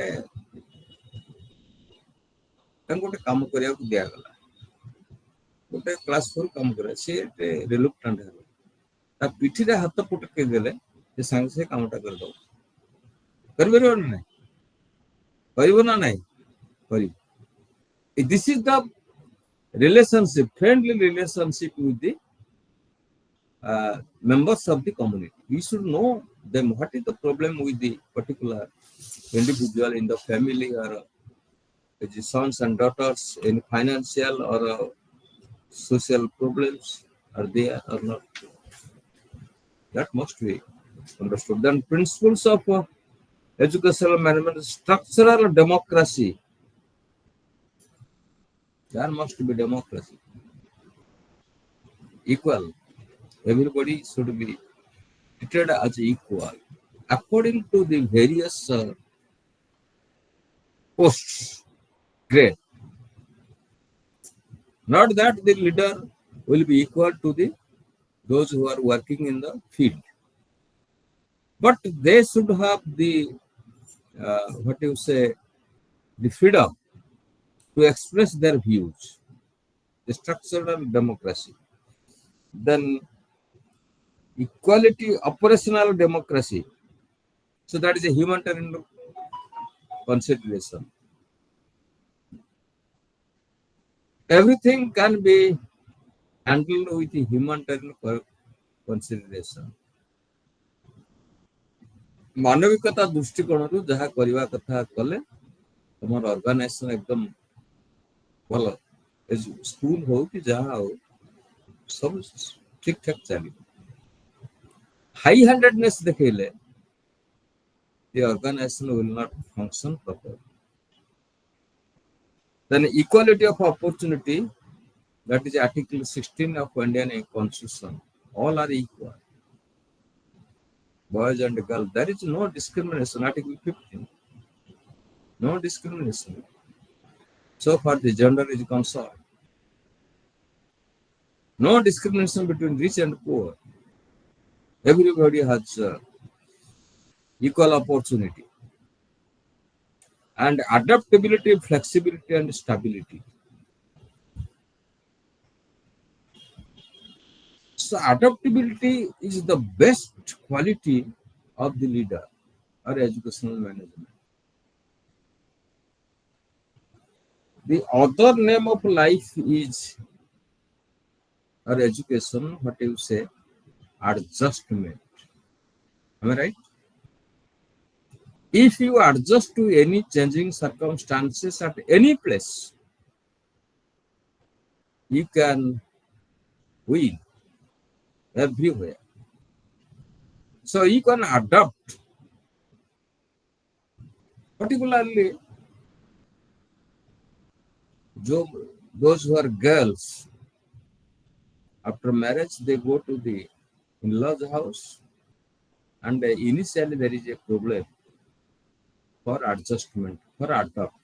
ଗୋଟେ କାମ କରିବାକୁ ଦିଆଗଲା ଗୋଟେ class 4 କାମ କରେ ସେ ରିଲୁକ୍ଟାଣ୍ଟ ହେଲା ତା ପିଠିରେ ହାତ ପଟକେଇ ଦେଲେ ସେ ସାଙ୍ଗେ ସେ କାମଟା କରିଦବ କରିପାରିବ ନା ନାହିଁ କରିବ ନା ନାହିଁ କରିବ this is the relationship friendly relationship with the members of the community. We should know them what is the problem with the particular individual in the family or the sons and daughters in financial or social problems are there or not. That must be understood. Then principles of educational management, structural democracy. There must be democracy. Equal. Everybody should be treated as equal according to the various posts. Great. Not that the leader will be equal to those who are working in the field, but they should have the the freedom to express their views. The structural democracy. Then equality, operational democracy. So that is a humanitarian consideration. Everything can be handled with a humanitarian consideration. मानविकता दृष्टिकोण जहाँ करवा कथा कले तुम organisation एकदम भल school हो कि जहाँ हो सब ठीक ठाक चली हाई हैंडेडनेस देखले the organization will not function properly. Then equality of opportunity, that is Article 16 of Indian Constitution. All are equal. Boys and girls, there is no discrimination. Article 15. No discrimination. So far the gender is concerned. No discrimination between rich and poor. Everybody has equal opportunity. And adaptability, flexibility, and stability. So adaptability is the best quality of the leader or educational management. The other name of life is or education, what you say, adjustment. Am I right? If you adjust to any changing circumstances at any place, you can win everywhere. So you can adapt, particularly those who are girls. After marriage, they go to the in-laws house, and initially there is a problem for adjustment, for adapt.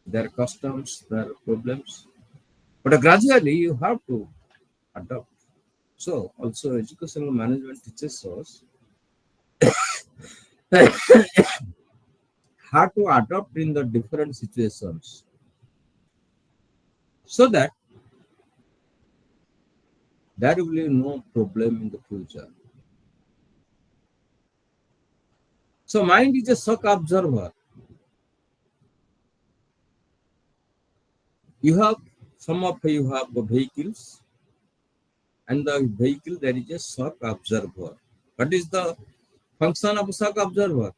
Their customs, their problems. But gradually you have to adapt. So also educational management teaches us how to adapt in the different situations so that there will be no problem in the future. So mind is a shock observer. You have some of you have the vehicles, and the vehicle there is a shock observer. What is the function of a shock observer?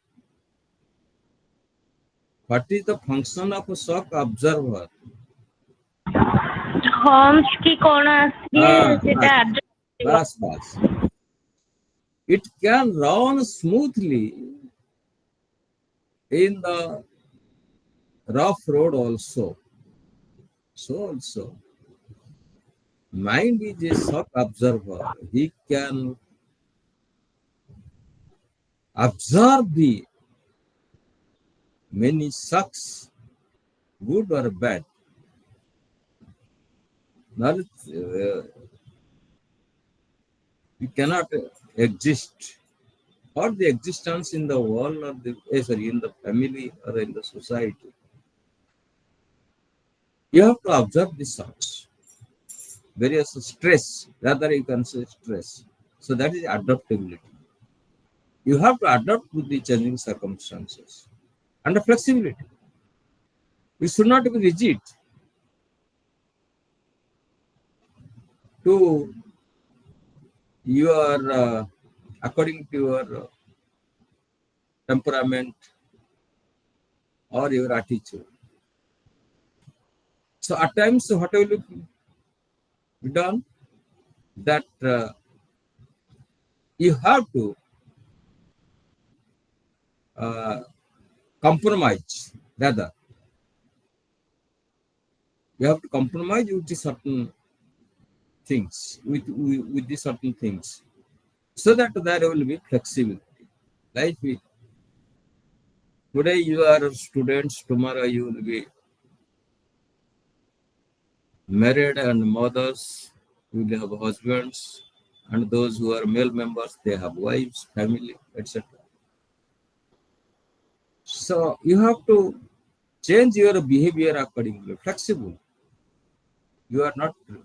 What is the function of a shock observer? हॉर्म्स की कौन आसले Ah, सेटा bas, bas. It can run smoothly in the rough road also. So also, mind is a shock observer. He can observe the many shocks, good or bad. Not, you cannot exist or the existence in the world or the sorry, in the family or in the society. You have to observe the shocks, various stress, rather you can say stress. So that is adaptability. You have to adapt to the changing circumstances and the flexibility. You should not be rigid to your according to your temperament or your attitude. So at times, what will be done? That you have to compromise. Rather, you have to compromise with the certain things, with the certain things, so that there will be flexibility. Like today you are students, tomorrow you will be married and mothers, you will have husbands, and those who are male members, they have wives, family, etc. So you have to change your behavior accordingly, flexible. You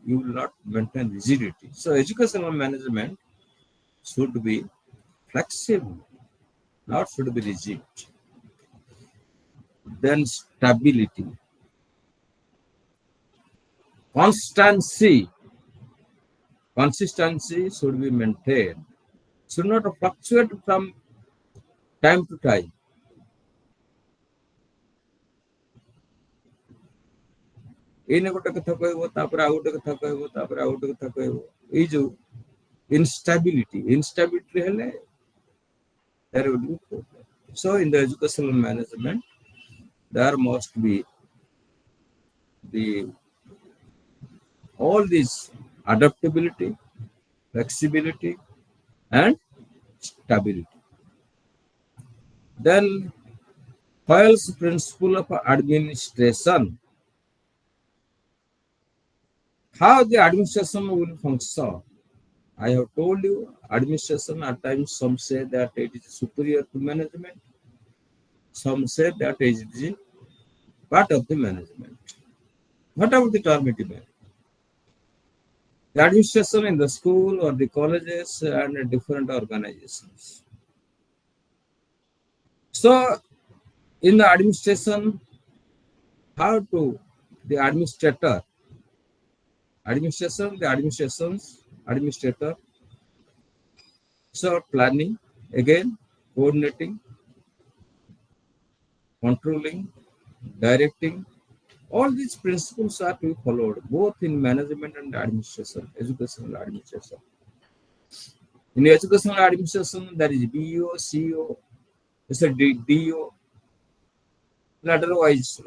will not maintain rigidity. So educational management should be flexible, not should be rigid. Then stability, consistency should be maintained, should not fluctuate from time to time. ଏଇନେ ଗୋଟେ କଥା କହିବ ତାପରେ ଆଉ ଗୋଟେ କଥା କହିବ ତାପରେ ଆଉ ଗୋଟେ କଥା କହିବ ଏଇ ଯୋଉ instability ହେଲେ there will be problem. So in the educational management there must be the all these adaptability, flexibility and stability. Then Hoyle's principle of administration, how the administration will function. I have told you, administration at times some say that it is superior to management, some say that it is part of the management. What about the term it means? The administration in the school or the colleges and different organizations. So in the administration, how to the administrator, administrator. So planning, again, coordinating, controlling, directing, all these principles are to be followed both in management and administration, educational administration. In educational administration, there is BO, CO, DO, ladder-wise.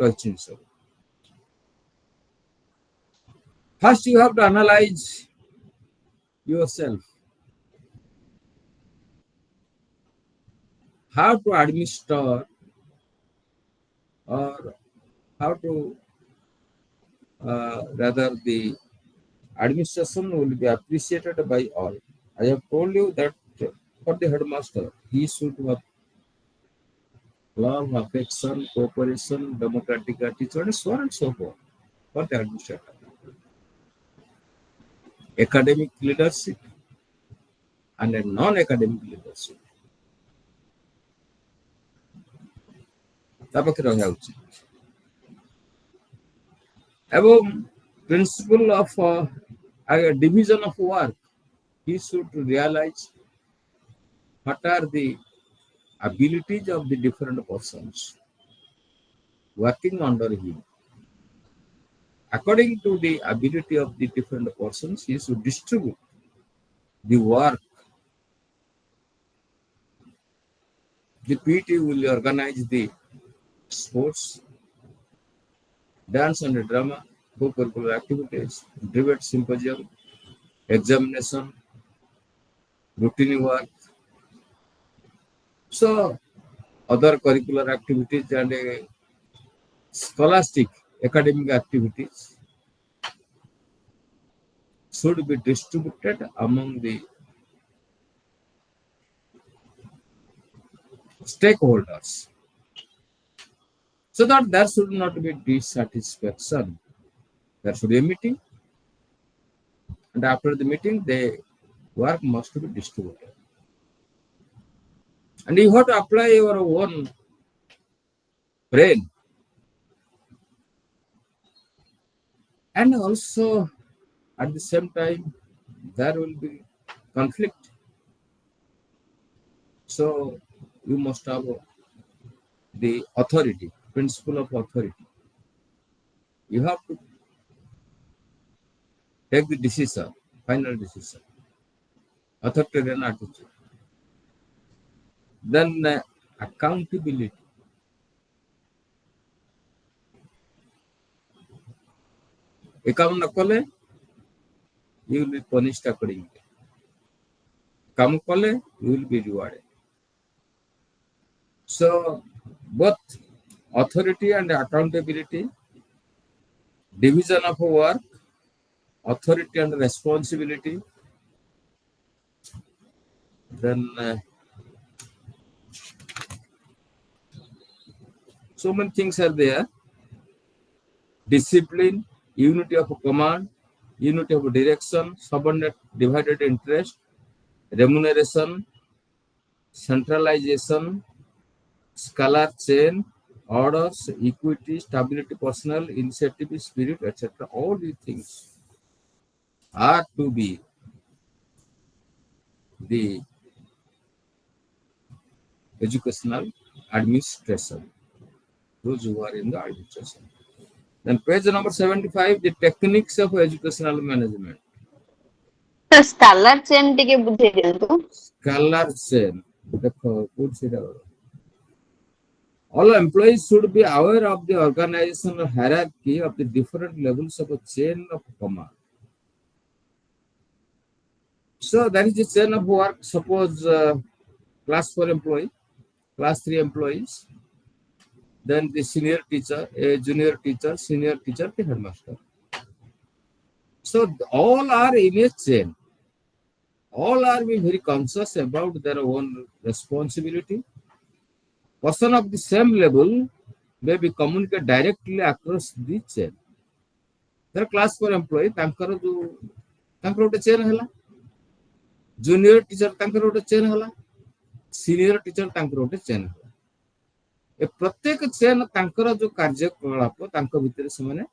First, you have to analyze yourself. How to administer or how to rather the administration will be appreciated by all. I have told you that for the headmaster, he should have love, affection, cooperation, democratic attitude, and so on and so forth for the administrator. Academic leadership and a non-academic leadership. ତା ପାଖରେ ରହିବା ଉଚିତ ଏବଂ principle of a division of work, he should realize what are the abilities of the different persons working under him. According to the ability of the different persons, he should distribute the work. The PT will organize the sports, dance and drama, co-curricular activities, debate symposium, examination, routine work. So, other curricular activities and scholastic academic activities should be distributed among the stakeholders, so that there should not be dissatisfaction. There should be a meeting, and after the meeting, the work must be distributed. And you have to apply your own brain. And also, at the same time, there will be conflict. So, you must have the authority, principle of authority. You have to take the decision, final decision, authoritarian attitude. Then accountability. Account न कले, you will be punished accordingly. Come kale, you will be rewarded. So, both authority and accountability, division of work, authority and responsibility, then so many things are there. Discipline, unity of command, unity of direction, subordinate divided interest, remuneration, centralization, scalar chain, orders, equity, stability, personal initiative, spirit, etc. All these things are to be the educational administration, those who are in the administration. Then page number 75, the techniques of educational management. तो scholar chain टिके बुझे दियंतु Scalar chain. All employees should be aware of the organizational hierarchy of the different levels of a chain of command. So that is the chain of work. Suppose class 4 employee, class 3 employees, then the senior teacher, a junior teacher, senior teacher, the headmaster. So all are in a chain. All are being very conscious about their own responsibility. Person of the same level may be communicate directly across the chain. There class 4 employee, tankar gote chain hela. Junior teacher tankar gote chain hela. Senior teacher tankar gote chain hela. ए प्रत्येक chain तांकर जो कार्यकलाप तांक भितर से माने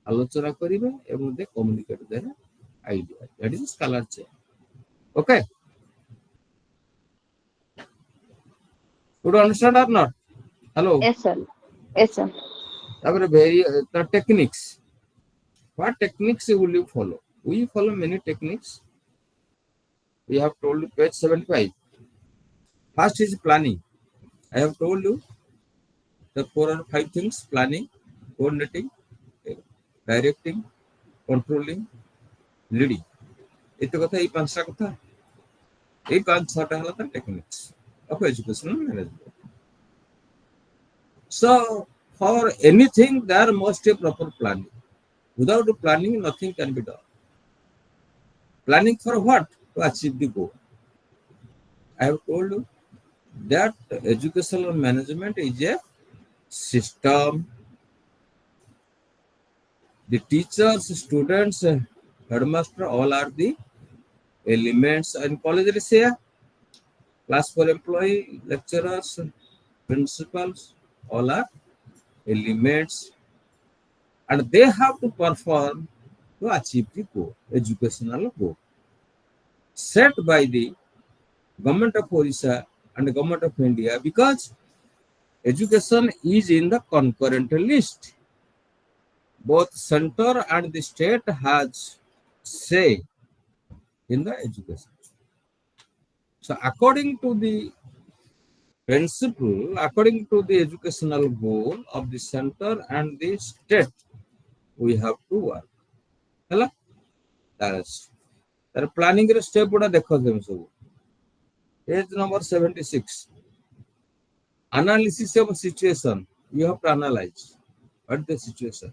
आलोचना करिवे एवं दे कम्युनिकेट देना idea that is scholar chain okay good understand और नॉट हेलो यस सर तापर very the techniques what techniques will you follow we follow many techniques we have told page 75 first is planning I have told you the 4 or 5 things: planning, coordinating, directing, controlling, leading. इतने कथा ये 5टा कथा ये 5-6टा हला था techniques of educational management. So for anything there must be proper planning. Without planning nothing can be done. Planning for what? To achieve the goal. I have told you that educational management is a system. The teachers, students, headmaster, all are the elements. And college say class for employee, lecturers, principals, all are elements, and they have to perform to achieve the goal, educational goal set by the government of Orissa and government of India, because education is in the concurrent list. Both center and the state has say in the education. So according to the principle, according to the educational goal of the center and the state, we have to work. Hello? That's the planning step would have the page number 76. Analysis of situation. You have to analyze what the situation.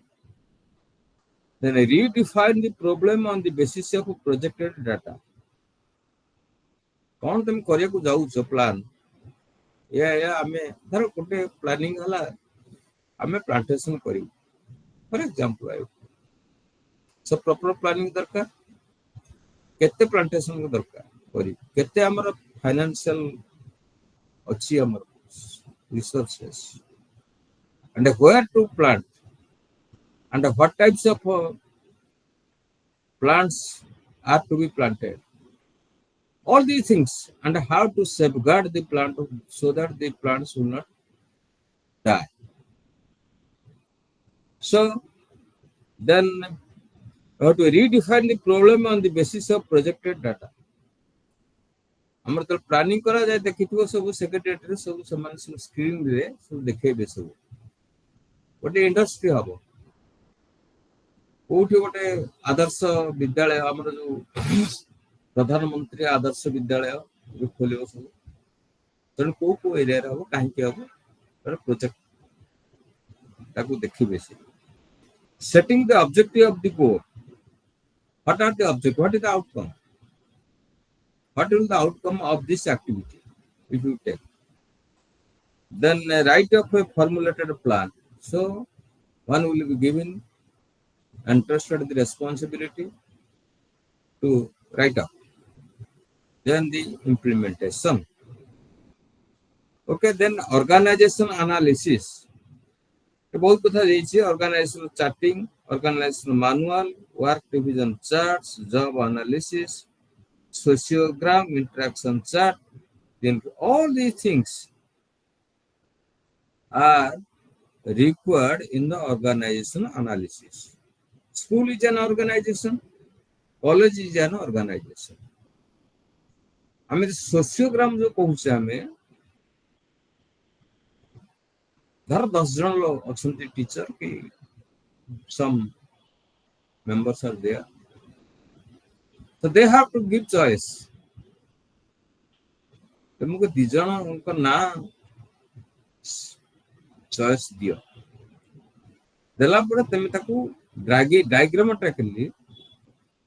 Then redefine the problem on the basis of projected data. कौन तुम करिया को जाऊ plan या आमे धर गोटे planning हला आमे प्लांटेशन करी फॉर एग्जांपल आयो सो प्रॉपर प्लानिंग दरकार केते प्लांटेशन को दरकार करी केते हमर फाइनेंशियल अछि हमर resources and where to plant and what types of plants are to be planted, all these things, and how to safeguard the plant so that the plants will not die. So then we have to redefine the problem on the basis of projected data. हमर तो planning करा जाए देखिथिबो सब secretary सब समान screen रे सब देखेबे सब गोटे इंडस्ट्री हबो कोठी गोटे आदर्श विद्यालय हमर जो प्रधानमंत्री आदर्श विद्यालय जो खोलियो सब तन को एरिया रे हबो काहे के हबो तर प्रोजेक्ट ताकू देखिबे से setting the objective of the goal. What are the objectives? What is the outcome? What will the outcome of this activity if you take? Then write up a formulated plan. So one will be given and trusted the responsibility to write up. Then the implementation. Okay, then organization analysis. बहुत कथा देछि organizational charting, organizational manual, work division charts, job analysis, sociogram, interaction chart. Then all these things are required in the organizational analysis. School is an organization, college is an organization. हमें sociogram जो कहूचे हमें धर 10 जन लोग अच्छे teacher की some members are there, so they have to give choice. तुमको 2 जन उनका ना choice दियो देला पर तुम ताकू diagrammatically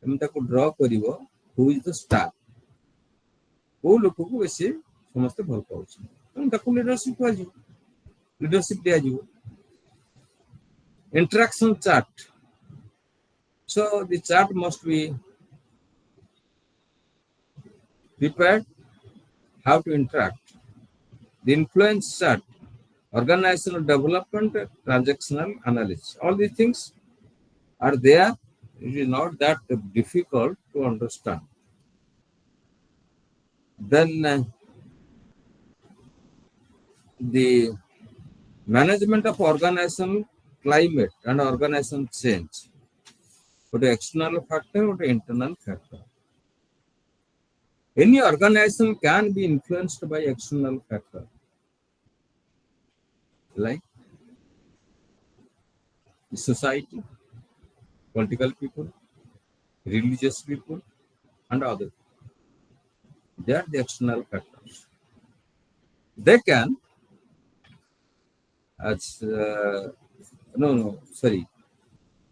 तुम ताकू draw करिवो who is the star को लोक को बेसी समस्त भल पाउछ तुम ताकू leadership दिया जीवो. Interaction chart. So the chart must be prepared how to interact. The influence chart, organizational development, transactional analysis. All these things are there. It is not that difficult to understand. Then the management of organizational climate and organizational change. What is external factor, what is internal factor. Any organization can be influenced by external factor, like the society, political people, religious people, and others. They are the external factors. They can,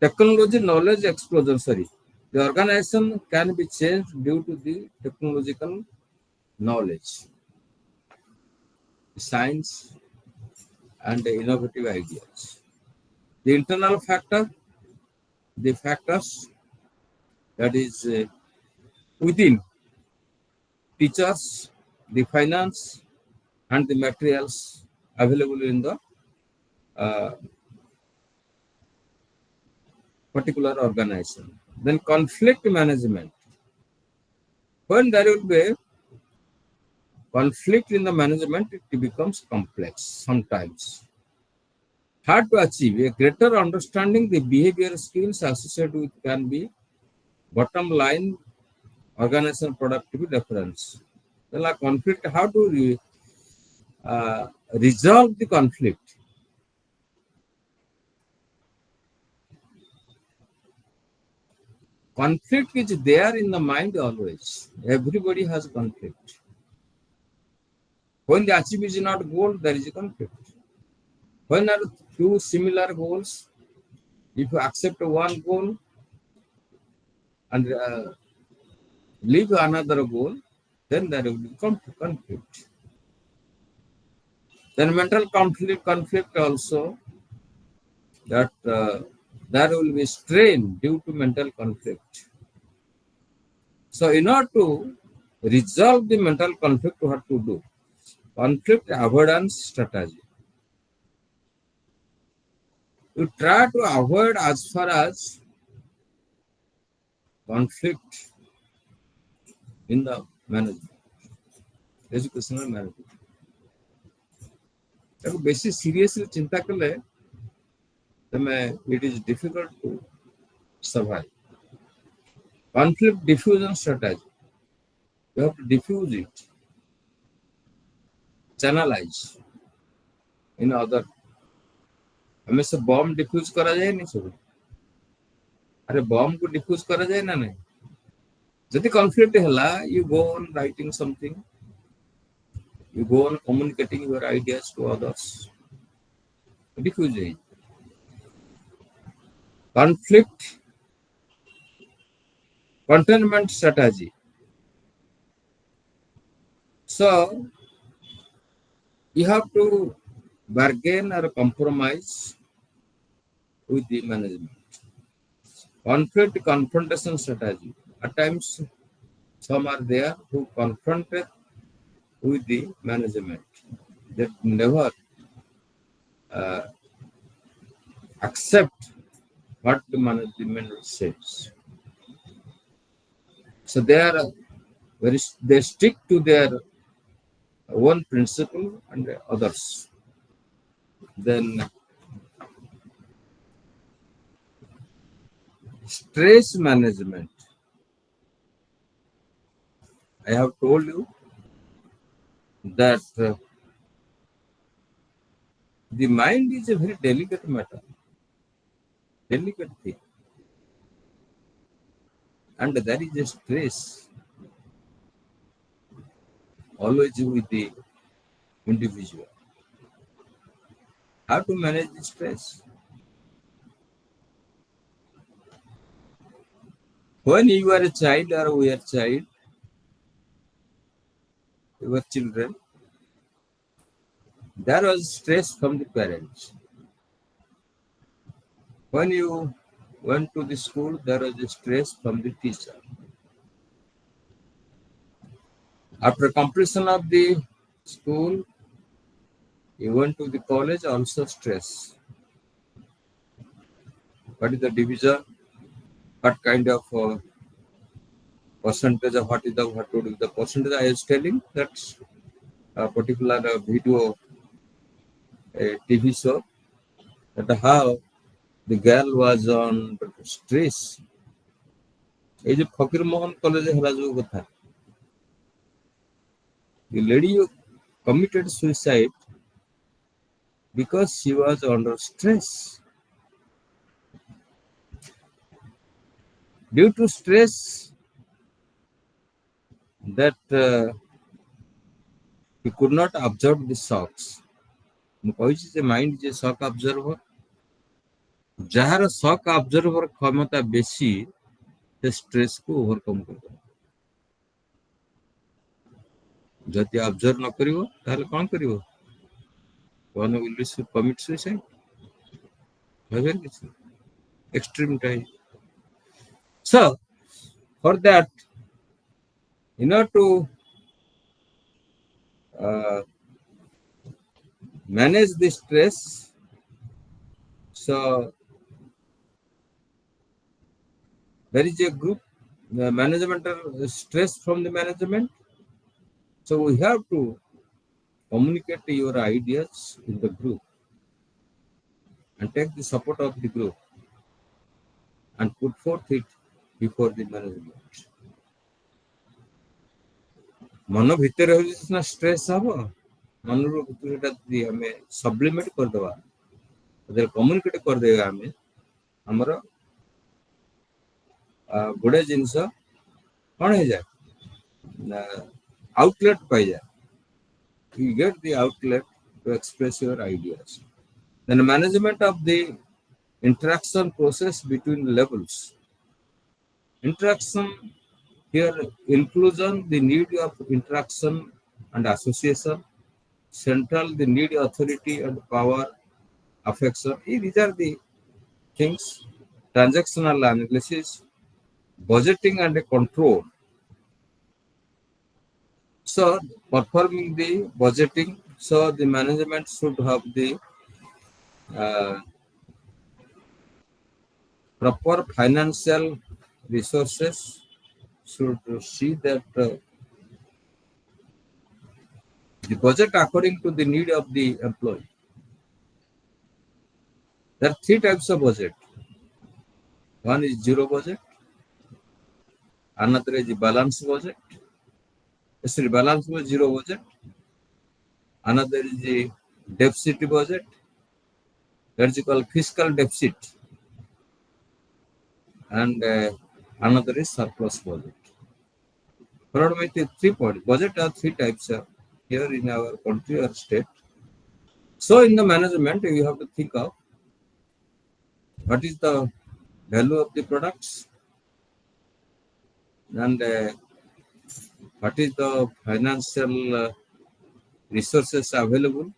technology knowledge explosion, the organization can be changed due to the technological knowledge. science, and innovative ideas. The internal factor, the factors that is within teachers, the finance, and the materials available in the uh, particular organization. Then conflict management. When there will be conflict in the management, it becomes complex sometimes. Hard to achieve. A greater understanding the behavior skills associated with can be bottom line organization productivity reference. Then like conflict, how to resolve the conflict. Conflict is there in the mind always. Everybody has conflict. When the achieve is not goal, there is a conflict. When are two similar goals, if you accept one goal and leave another goal, then there will be conflict. Then mental conflict also, that there will be strain due to mental conflict. So in order to resolve the mental conflict, what to do? Conflict avoidance strategy. You try to avoid as far as conflict in the management, educational management. ताको बेसी seriously चिंता कले तमे it is difficult to survive. Conflict diffusion strategy. You have to diffuse it, channelize in other. हमें से bomb diffuse करा जाए नहीं सब. अरे बॉम्ब को डिफ्यूज करा जाए ना नहीं. जदि कॉन्फ्लिक्ट हला, you go on writing something, you go on communicating your ideas to others. Diffuse it. Conflict containment strategy. So you have to bargain or compromise with the management. Conflict confrontation strategy. At times, some are there who confronted with the management. They never accept what the management says. So they stick to their one principle and others. Then stress management. I have told you that the mind is a very delicate matter, delicate thing. And there is a stress always with the individual. How to manage the stress? When you are a child or we are child, we were children, there was stress from the parents. When you went to the school, there was a stress from the teacher. After completion of the school, you went to the college, also stress. What is the division? What kind of percentage of what would be the percentage I was telling? That's a particular video, a TV show, that how the girl was on stress. এই যে ফকির মোহন কলেজে হেলা যোগ কথা, the lady committed suicide because she was under stress. Due to stress, that he could not absorb the shocks. ମୁଁ କହିଛି ଯେ mind ଯେ ଶକ୍ ଅବଜର୍ଭର, ଯାହାର ଶକ୍ ଅବଜର୍ଭର କ୍ଷମତା ବେଶୀ, ସେ ଷ୍ଟ୍ରେସକୁ ଓଭରକମ୍ କରିବ. ଯଦି ଅବଜର୍ଭ ନ କରିବ ତାହେଲେ କ'ଣ କରିବ? one will commit suicide. Extreme time. So, for that, in order to manage the stress, so there is a group, the managemental stress from the management. So we have to communicate your ideas in the group and take the support of the group and put forth it before the management. मन भितर हो stress हम मन भितर आम sublimate करदे communicate करदे आम आमर गुड़े जिनस कौन हो जाए आउटलेट पाई जाए. You get the outlet to express your ideas. Then management of the interaction process between levels. Interaction here inclusion, the need of interaction and association. Central, the need, authority and power, affection. These are the things. Transactional analysis, budgeting and control. So, performing the budgeting, so the management should have the proper financial resources, should see that the budget according to the need of the employee. There are 3 types of budget. One is zero budget, another is the balance budget. Sorry, balance was zero budget. Another is the deficit budget. That is called fiscal deficit. And another is surplus budget. Followed by the 3 points. Budget are 3 types here in our country or state. So in the management, you have to think of what is the value of the products and what is the financial resources available.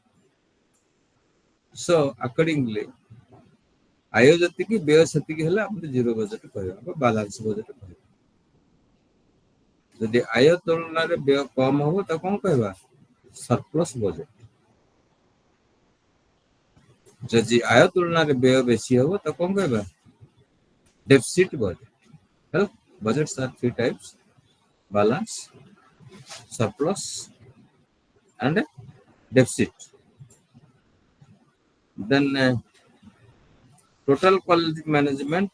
So accordingly, आय जति की व्यय सति की हला हमरे zero budget कहबा balance budget कहबा. यदि आय तुलना रे व्यय कम हो त कोन कहबा सरप्लस बजट. यदि आय तुलना रे व्यय बेसी हो त कोन कहबा deficit budget. Well, budgets are 3 types: balance, surplus, and deficit. Then total quality management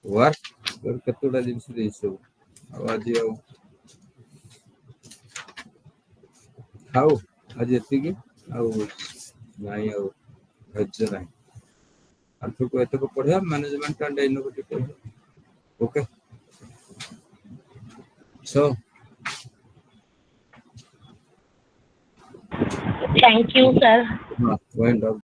work कतोड़ा जिनस दे सब आज आओ हाउ आज एति की आओ नाही आओ धैर्य नाही आंथु को एतको पढ़िया management and innovative. Okay, so Thank you, sir. wind up.